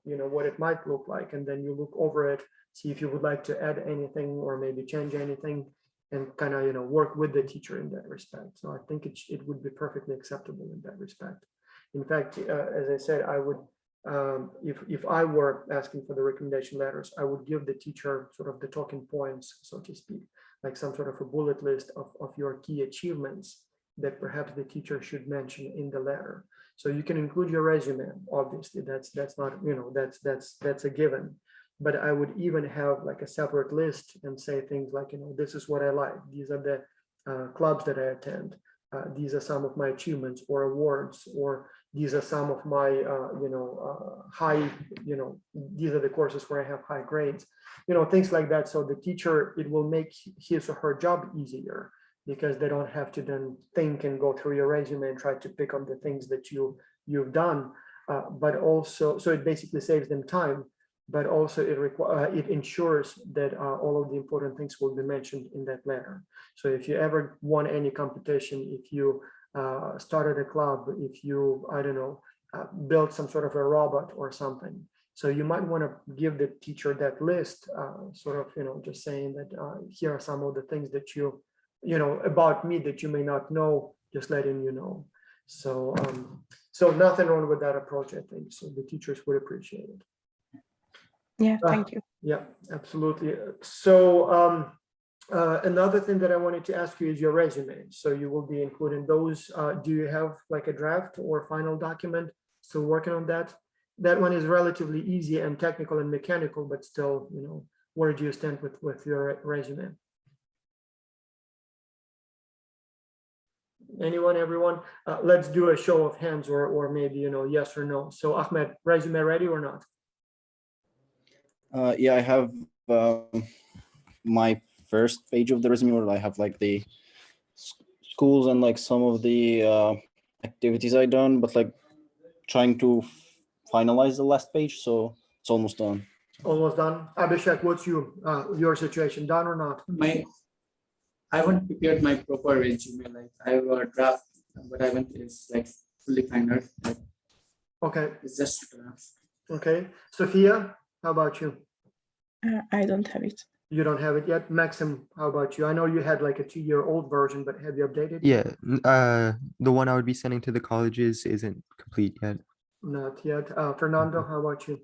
what it might look like. And then you look over it, see if you would like to add anything or maybe change anything, and kind of work with the teacher in that respect. So I think it would be perfectly acceptable in that respect. In fact, as I said, I would, if I were asking for the recommendation letters, I would give the teacher sort of the talking points, so to speak, like some sort of a bullet list of your key achievements that perhaps the teacher should mention in the letter. So you can include your resume, obviously, that's not, that's a given. But I would even have like a separate list and say things like, this is what I like. These are the clubs that I attend. These are some of my achievements or awards, or these are some of my, high, these are the courses where I have high grades, things like that. So the teacher, it will make his or her job easier because they don't have to then think and go through your resume and try to pick up the things that you've done. But also, so it basically saves them time. But also it ensures that all of the important things will be mentioned in that letter. So if you ever won any competition, if you started a club, if you, I don't know, built some sort of a robot or something, so you might want to give the teacher that list, sort of, just saying that here are some of the things that about me that you may not know, just letting you know. So, so nothing wrong with that approach, I think. So the teachers would appreciate it. Yeah, thank you. Yeah, absolutely. So another thing that I wanted to ask you is your resume. So you will be including those. Do you have like a draft or final document? Still working on that? That one is relatively easy and technical and mechanical, but still, where do you stand with your resume? Anyone, everyone? Let's do a show of hands or maybe, yes or no. So Ahmed, resume ready or not? Yeah, I have my first page of the resume where I have like the schools and like some of the activities I done, but like trying to finalize the last page, so it's almost done. Almost done. Abhishek, what's your situation? Done or not? I haven't prepared my proper resume. Like I have a draft, but I haven't is like fully final. Like, okay. It's just a draft. Okay. Sophia, how about you? I don't have it. You don't have it yet. Maxim, how about you? I know you had like a 2-year-old version, but have you updated? Yeah, the one I would be sending to the colleges isn't complete yet. Not yet. Fernando, how about you?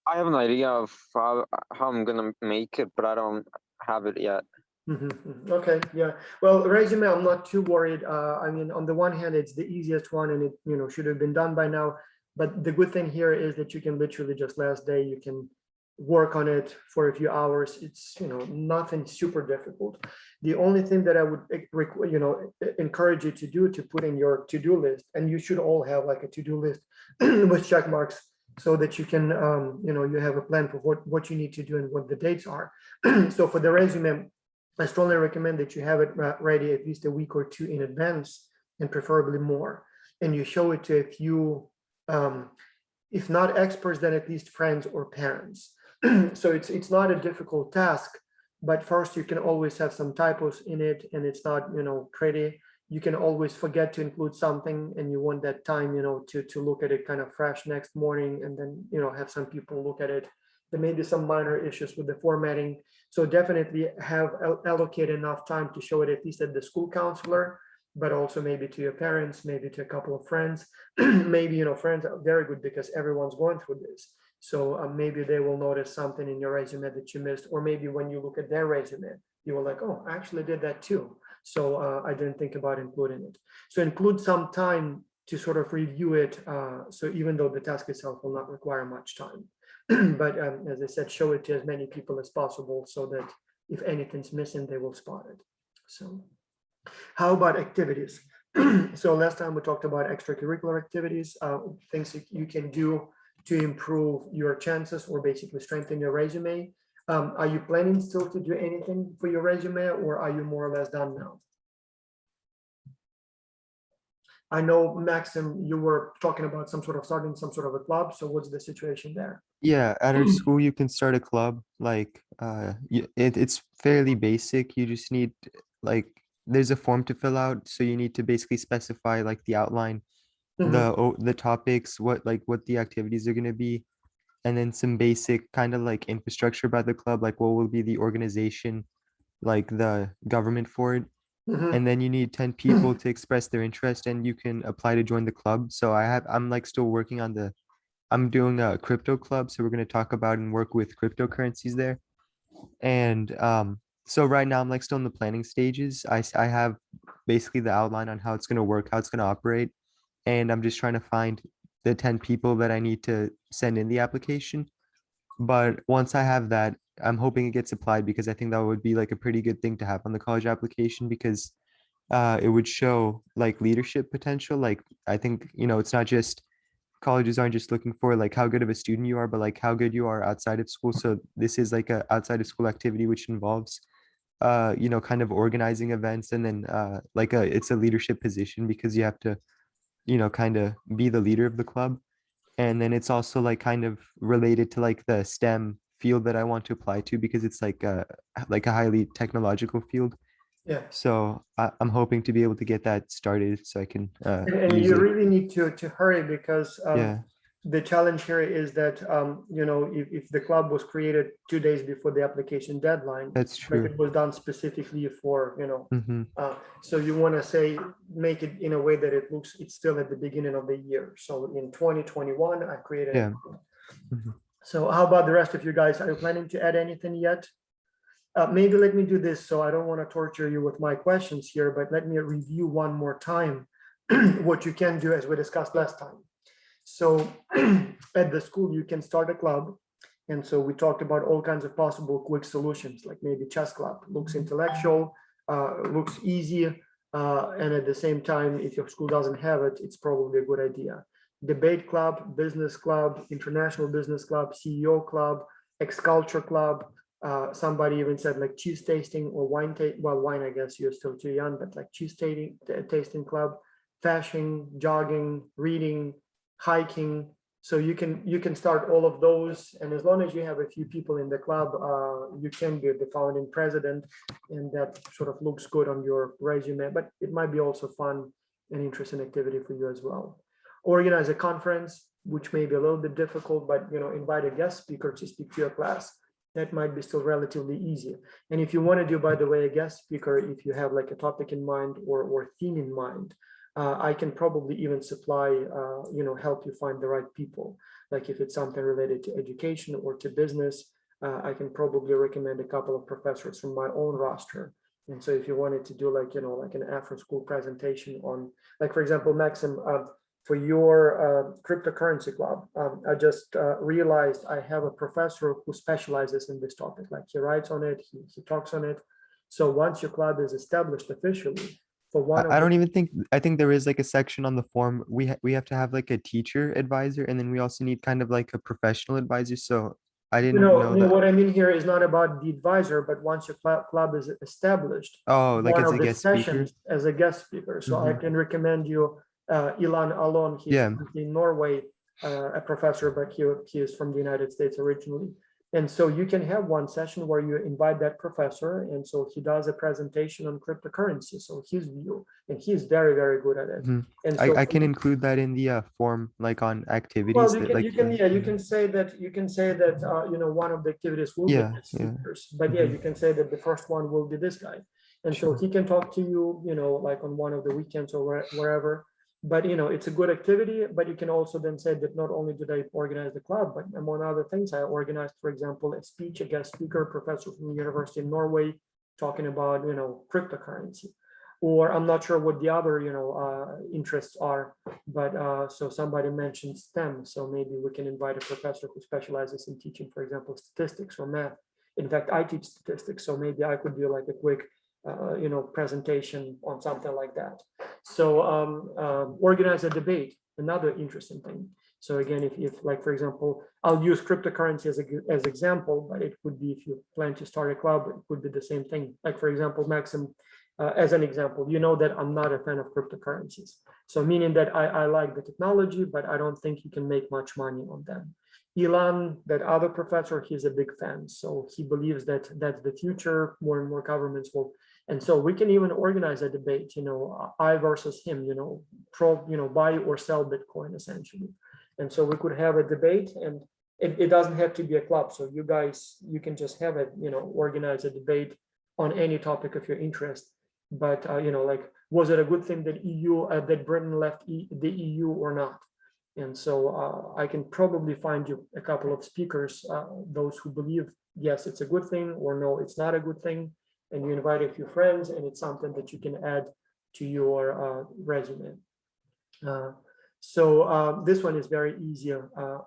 I have an idea of how I'm gonna make it, but I don't have it yet. Okay, yeah. Well, resume, I'm not too worried. I mean, on the one hand, it's the easiest one, and it should have been done by now. But the good thing here is that you can literally just last day, you can work on it for a few hours. It's, nothing super difficult. The only thing that I would, encourage you to do, to put in your to-do list, and you should all have like a to-do list with check marks, so that you can, you have a plan for what you need to do and what the dates are. So for the resume, I strongly recommend that you have it ready at least a week or two in advance, and preferably more. And you show it to a few, if not experts, then at least friends or parents. So it's not a difficult task, but first you can always have some typos in it, and it's not, pretty. You can always forget to include something, and you want that time, to look at it kind of fresh next morning, and then, have some people look at it. There may be some minor issues with the formatting. So definitely have allocate enough time to show it at least at the school counselor, but also maybe to your parents, maybe to a couple of friends. Maybe, friends are very good because everyone's going through this. So maybe they will notice something in your resume that you missed, or maybe when you look at their resume, you were like, oh, I actually did that too. So I didn't think about including it. So include some time to sort of review it. So even though the task itself will not require much time, but as I said, show it to as many people as possible, so that if anything's missing, they will spot it. So how about activities? So last time we talked about extracurricular activities, things that you can do to improve your chances or basically strengthen your resume. Are you planning still to do anything for your resume, or are you more or less done now? I know, Maxim, you were talking about starting some sort of a club. So what's the situation there? Yeah, at our school you can start a club. Like it's fairly basic. You just need like there's a form to fill out. So you need to basically specify like the outline, the topics, what the activities are going to be, and then some basic kind of like infrastructure about the club, like what will be the organization, like the government for it. And then you need 10 people to express their interest, and you can apply to join the club. So I'm like still working on I'm doing a crypto club. So we're going to talk about and work with cryptocurrencies there. And so right now I'm like still in the planning stages. I have basically the outline on how it's going to work, how it's going to operate. And I'm just trying to find the 10 people that I need to send in the application. But once I have that, I'm hoping it gets applied, because I think that would be like a pretty good thing to have on the college application, because it would show like leadership potential. Like I think, it's not just colleges aren't just looking for like how good of a student you are, but like how good you are outside of school. So this is like a outside of school activity, which involves kind of organizing events, and then it's a leadership position, because you have to kind of be the leader of the club. And then it's also like kind of related to like the STEM field that I want to apply to, because it's like a highly technological field. Yeah. So I'm hoping to be able to get that started so I can And use you it. really need to hurry, because Yeah, the challenge here is that, if the club was created 2 days before the application deadline, that's like true. it was done specifically for, Hmm. so you want to make it in a way that it's still at the beginning of the year. So in 2021, I created. Yeah. Mhm. So how about the rest of you guys? Are you planning to add anything yet? Maybe let me do this, so I don't want to torture you with my questions here, but let me review one more time what you can do as we discussed last time. So at the school, you can start a club. And so we talked about all kinds of possible quick solutions, like maybe chess club. Looks intellectual, looks easy, and at the same time, if your school doesn't have it, it's probably a good idea. Debate club, business club, international business club, CEO club, X-Culture club. Somebody even said like cheese tasting or wine, I guess you're still too young, but like cheese tasting club, fashion, jogging, reading, hiking. So you can start all of those, and as long as you have a few people in the club, you can be the founding president, and that sort of looks good on your resume. But it might be also fun and interesting activity for you as well. Organize a conference, which may be a little bit difficult, but invite a guest speaker to speak to your class. That might be still relatively easy. And if you want to do, by the way, a guest speaker, if you have like a topic in mind or theme in mind, I can probably even supply, help you find the right people. Like if it's something related to education or to business, I can probably recommend a couple of professors from my own roster. And so if you wanted to do like an after school presentation on, like, for example, Maxim, for your cryptocurrency club. I just realized I have a professor who specializes in this topic. Like he writes on it, he talks on it. So once your club is established officially, for one of I the, don't even think, I think there is like a section on the form. We have to have like a teacher advisor, and then we also need kind of like a professional advisor. So I you didn't know, know you know that. what I mean here is not about the advisor, but once your club is established, Oh, like one as of a the guest speaker. sessions as a guest speaker. So I Mhm. can recommend you Ilan Alon. He's Yeah. in Norway, a professor, but he is from the United States originally. And so you can have one session where you invite that professor, and so he does a presentation on cryptocurrency, so his view, and he's very, very good at it. Mhm. And so I can include that in the form, like on activities well, that like. you can say that you know, one of the activities will be Yeah, guest yeah. speakers, but yeah, Mhm. you can say that the first one will be this guy, and so Sure. he can talk to you, you know, like on one of the weekends or wherever. But you know, it's a good activity. But you can also then say that not only did I organize the club, but among other things, I organized, for example, a speech, a guest speaker, professor from the University of Norway, talking about, you know, cryptocurrency. Or I'm not sure what the other, you know, interests are, but so somebody mentioned STEM, so maybe we can invite a professor who specializes in teaching, for example, statistics or math. In fact, I teach statistics, so maybe I could do like a quick, you know, presentation on something like that. So organize a debate, another interesting thing. So again, if like, for example, I'll use cryptocurrency as example, but it could be if you plan to start a club, it could be the same thing. Like, for example, Maxim, as an example, you know that I'm not a fan of cryptocurrencies. So meaning that I like the technology, but I don't think you can make much money on them. Elon, that other professor, he's a big fan. So he believes that that's the future, more and more governments will. And so we can even organize a debate, you know, I versus him, you know, buy or sell Bitcoin essentially. And so we could have a debate, and it doesn't have to be a club. So you guys, you can just have it, you know, organize a debate on any topic of your interest. But you know, like, was it a good thing that that Britain left the EU or not? And so I can probably find you a couple of speakers, those who believe yes, it's a good thing, or no, it's not a good thing, and you invite a few friends, and it's something that you can add to your resume. So this one is very easy.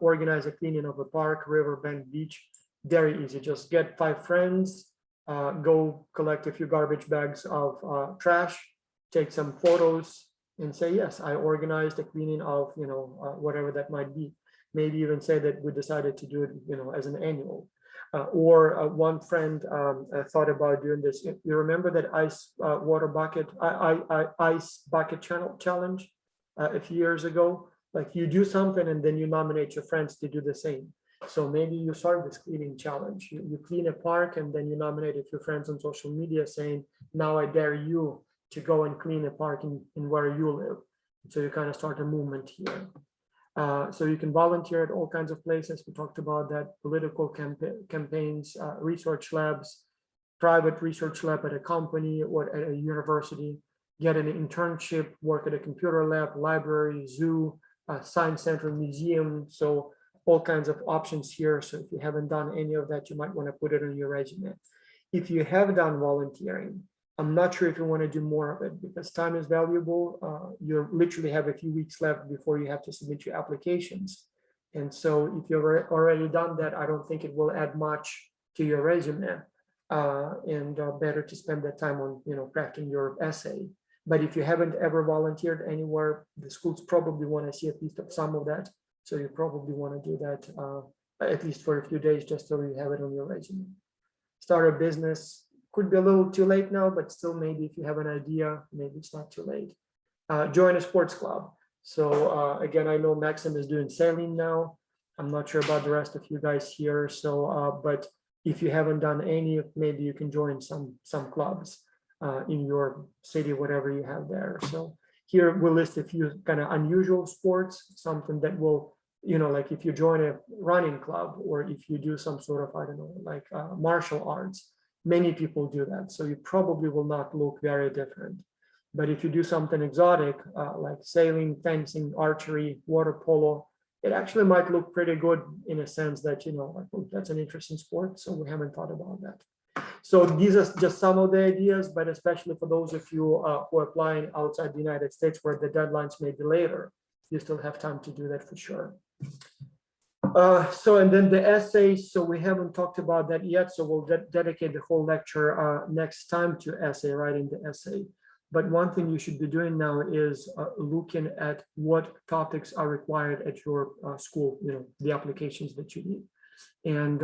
Organize a cleaning of a park, river, bank, beach. Very easy. Just get 5 friends, go collect a few garbage bags of trash, take some photos, and say, yes, I organized a cleaning of, you know, whatever that might be. Maybe even say that we decided to do it, you know, as an annual. Or one friend thought about doing this. You remember that ice bucket challenge a few years ago? Like, you do something and then you nominate your friends to do the same. So maybe you start this cleaning challenge. You clean a park, and then you nominate a few friends on social media saying, now I dare you to go and clean a park in where you live. So you kind of start a movement here. So you can volunteer at all kinds of places. We talked about that: political campaigns, research labs, private research lab at a company or at a university, get an internship, work at a computer lab, library, zoo, science center, museum. So all kinds of options here. So if you haven't done any of that, you might want to put it on your resume. If you have done volunteering, I'm not sure if you want to do more of it, because time is valuable. You literally have a few weeks left before you have to submit your applications. And so if you've already done that, I don't think it will add much to your resume. And better to spend that time on, you know, crafting your essay. But if you haven't ever volunteered anywhere, the schools probably want to see at least some of that. So you probably want to do that at least for a few days, just so you have it on your resume. Start a business. Could be a little too late now, but still, maybe if you have an idea, maybe it's not too late. Join a sports club. So again, I know Maxim is doing sailing now. I'm not sure about the rest of you guys here. So, but if you haven't done any, maybe you can join some clubs in your city, whatever you have there. So here we'll list a few kind of unusual sports, something that will, you know, like if you join a running club, or if you do some sort of, I don't know, like martial arts, many people do that. So you probably will not look very different. But if you do something exotic, like sailing, fencing, archery, water polo, it actually might look pretty good, in a sense that, you know, like, oh, that's an interesting sport. So we haven't thought about that. So these are just some of the ideas, but especially for those of you who are applying outside the United States, where the deadlines may be later, you still have time to do that for sure. And then the essay, so we haven't talked about that yet, so we'll dedicate the whole lecture next time to essay, writing the essay. But one thing you should be doing now is looking at what topics are required at your school, the applications that you need. And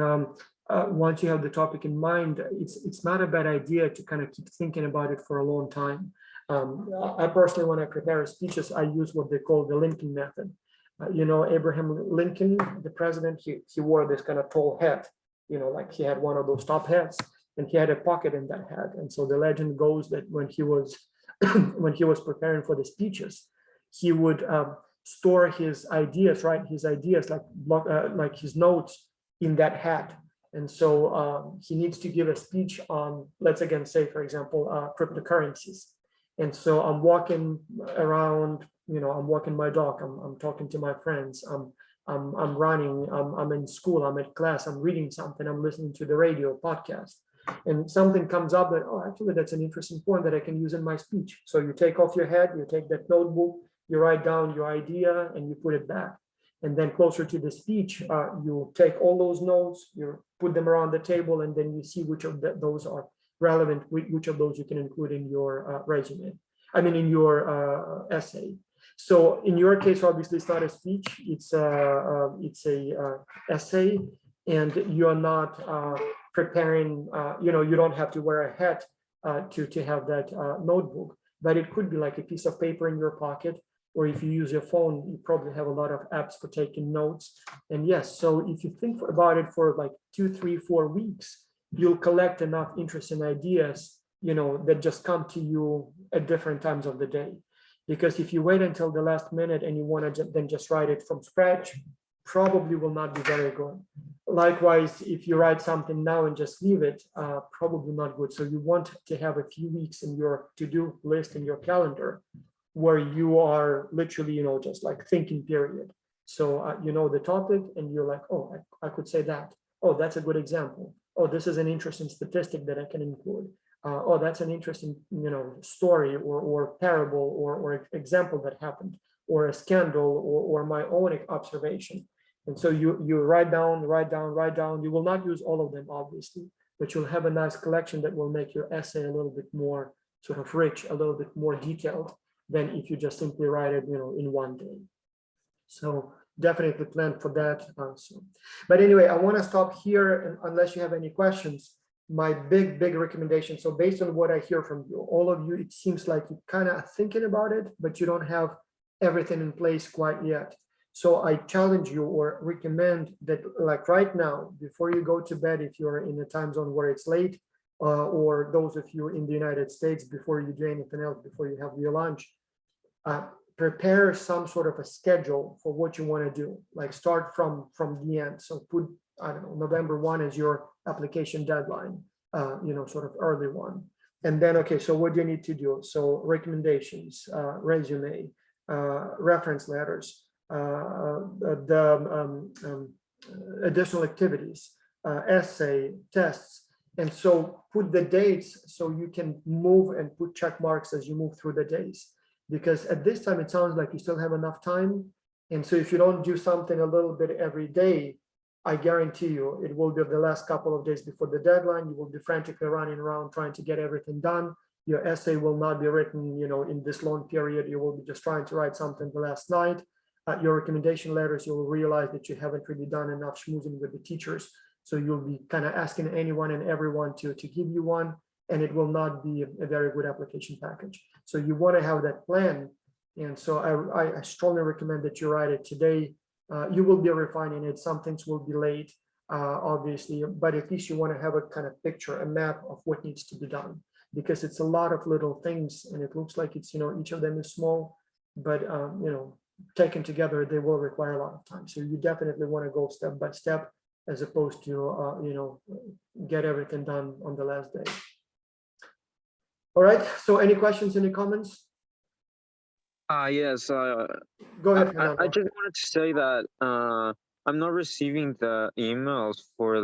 once you have the topic in mind, it's not a bad idea to kind of keep thinking about it for a long time. I personally, when I prepare speeches, I use what they call the Lincoln method. Abraham Lincoln, the president, he wore this kind of tall hat, like he had one of those top hats, and he had a pocket in that hat. And so the legend goes that when he was preparing for the speeches, he would store his ideas, like his notes in that hat. And so he needs to give a speech on, let's again say, for example, cryptocurrencies. And so I'm walking around, I'm walking my dog, I'm talking to my friends, I'm running, I'm in school, I'm at class, I'm reading something, I'm listening to the radio podcast, and something comes up that, oh, actually, that's an interesting point that I can use in my speech. So you take off your hat, you take that notebook, you write down your idea, and you put it back. And then closer to the speech, you take all those notes, you put them around the table, and then you see which of those are relevant, which of those you can include in your in your essay. So in your case, obviously, it's not a speech; it's a essay, and you're not preparing. You don't have to wear a hat to have that notebook, but it could be like a piece of paper in your pocket. Or if you use your phone, you probably have a lot of apps for taking notes. And yes, so if you think about it for like 2, 3, 4 weeks, you'll collect enough interesting ideas, that just come to you at different times of the day. Because if you wait until the last minute and you want to then just write it from scratch, probably will not be very good. Likewise, if you write something now and just leave it, probably not good. So you want to have a few weeks in your to-do list in your calendar where you are literally, just like thinking period. So you know the topic and you're like, oh, I could say that. Oh, that's a good example. Oh, this is an interesting statistic that I can include. Oh, that's an interesting, story or parable or example that happened, or a scandal or my own observation. And so you write down. You will not use all of them, obviously, but you'll have a nice collection that will make your essay a little bit more sort of rich, a little bit more detailed than if you just simply write it, in one day. So definitely plan for that. But anyway, I want to stop here, and unless you have any questions, my big recommendation. So based on what I hear from you, all of you, it seems like you kind of are thinking about it, but you don't have everything in place quite yet. So I challenge you or recommend that, like right now, before you go to bed, if you're in a time zone where it's late, or those of you in the United States, before you do anything else, before you have your lunch, prepare some sort of a schedule for what you want to do. Like start from the end. So put, I don't know, November 1 as your application deadline, sort of early one. And then, okay, so what do you need to do? So recommendations, resume, reference letters, additional activities, essay, tests. And so put the dates so you can move and put check marks as you move through the days. Because at this time, it sounds like you still have enough time. And so if you don't do something a little bit every day, I guarantee you, it will be the last couple of days before the deadline. You will be frantically running around trying to get everything done. Your essay will not be written, in this long period. You will be just trying to write something the last night. Your recommendation letters, you will realize that you haven't really done enough schmoozing with the teachers. So you'll be kind of asking anyone and everyone to give you one, and it will not be a very good application package. So you want to have that plan. And so I strongly recommend that you write it today. You will be refining it. Some things will be late, obviously, but at least you want to have a kind of picture, a map of what needs to be done, because it's a lot of little things and it looks like it's, each of them is small, but, taken together, they will require a lot of time. So you definitely want to go step by step as opposed to, get everything done on the last day. All right. So any questions, any comments? Yes. Go ahead, I Fernando. just wanted to say that I'm not receiving the emails for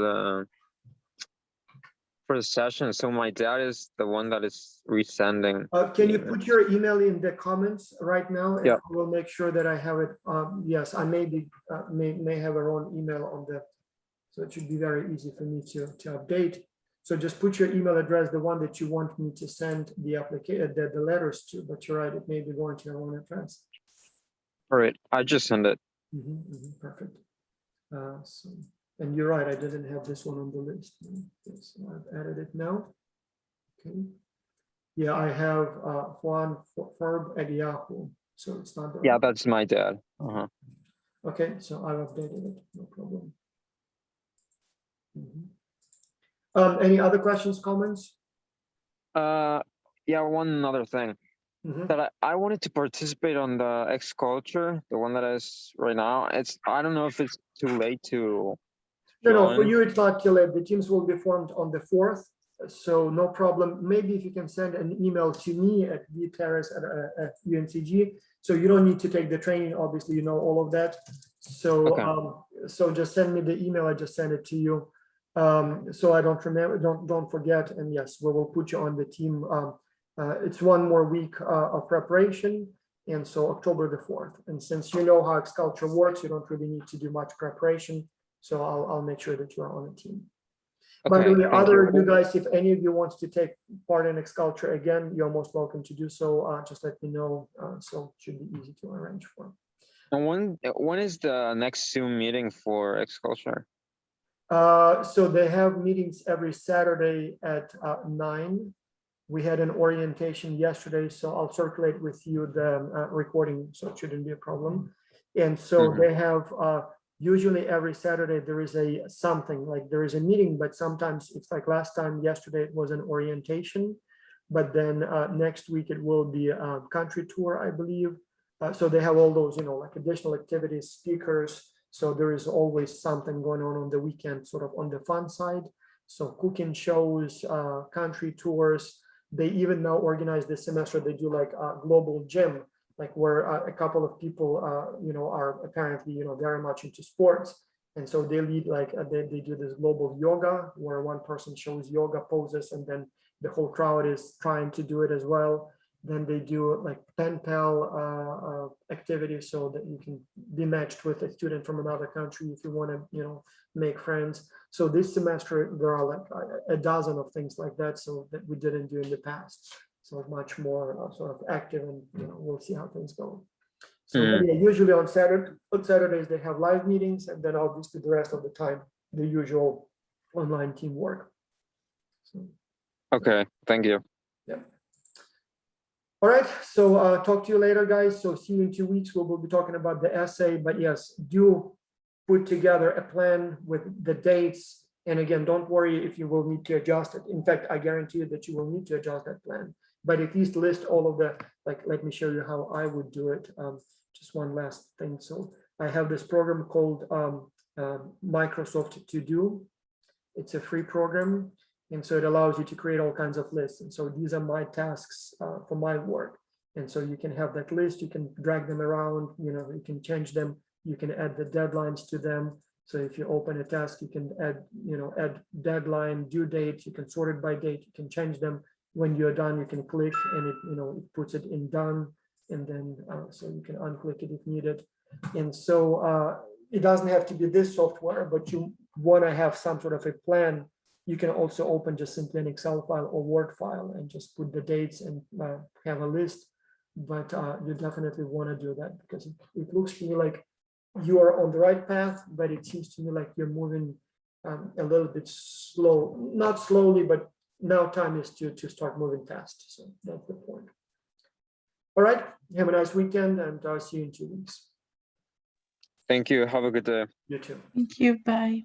for the session. So my dad is the one that is resending. Can the you put emails. your email in the comments right now? And Yeah. I will make sure that I have it. Yes, I may have a wrong email on the, so it should be very easy for me to update. So just put your email address, the one that you want me to send the application, the letters to, but you're right, it may be going to your own address. All right, I just sent it. Perfect. So, and you're right, I didn't have this one on the list. Yes, I've added it now. Okay. Yeah, I have Juan Ferb at Yahoo, so it's not the Yeah, right. that's my dad. Okay, so I've updated it, no problem. Any other questions, comments? Yeah, one other thing that I wanted to participate on the X culture, the one that is right now. I don't know if it's too late to No, for join. you, it's not too late. The teams will be formed on the 4th, so no problem. Maybe if you can send an email to me at vterrace at UNCG, so you don't need to take the training, obviously, you know all of that. So, Okay. So just send me the email, I just send it to you. So I don't remember, don't forget, and yes, we will put you on the team. It's one more week of preparation, and so October the 4th. And since you know how X Culture works, you don't really need to do much preparation. So I'll make sure that you are on the team. By the way, thank you. you guys, if any of you wants to take part in X Culture again, you're most welcome to do so. Just let me know. So it should be easy to arrange for. And when is the next Zoom meeting for X culture? So they have meetings every Saturday at 9. We had an orientation yesterday, so I'll circulate with you the recording, so it shouldn't be a problem. And so they have usually every Saturday there is a something, like there is a meeting, but sometimes it's like last time, yesterday it was an orientation, but then next week it will be a country tour, I believe. So they have all those, like additional activities, speakers. So there is always something going on the weekend, sort of on the fun side. So cooking shows, country tours. They even now organize this semester, they do like a global gym, like where a couple of people, are apparently, very much into sports. And so they lead like, they do this global yoga where one person shows yoga poses and then the whole crowd is trying to do it as well. Then they do like pen pal activities so that you can be matched with a student from another country if you want to, make friends. So this semester there are like a dozen of things like that, so that we didn't do in the past. So much more sort of active, and we'll see how things go. So yeah, usually on Saturdays they have live meetings, and then obviously the rest of the time the usual online teamwork. So, Okay, thank you. yeah. All right, so talk to you later, guys. So see you in 2 weeks. We'll be talking about the essay, but yes, do put together a plan with the dates. And again, don't worry if you will need to adjust it. In fact, I guarantee you that you will need to adjust that plan, but at least list all of the, like, let me show you how I would do it. Just one last thing. So I have this program called Microsoft To Do. It's a free program. And so it allows you to create all kinds of lists. And so these are my tasks for my work. And so you can have that list, you can drag them around, you can change them, you can add the deadlines to them. So if you open a task, you can add, add deadline, due date, you can sort it by date, you can change them. When you're done, you can click and it, it puts it in done. And then, so you can unclick it if needed. And so it doesn't have to be this software, but you want to have some sort of a plan. You can also open just simply an Excel file or Word file and just put the dates and have a list. But you definitely want to do that because it looks to me like you are on the right path, but it seems to me like you're moving a little bit slow, not slowly, but now time is to start moving fast. So that's the point. All right, have a nice weekend, and I'll see you in 2 weeks. Thank you. Have a good day. You too. Thank you. Bye.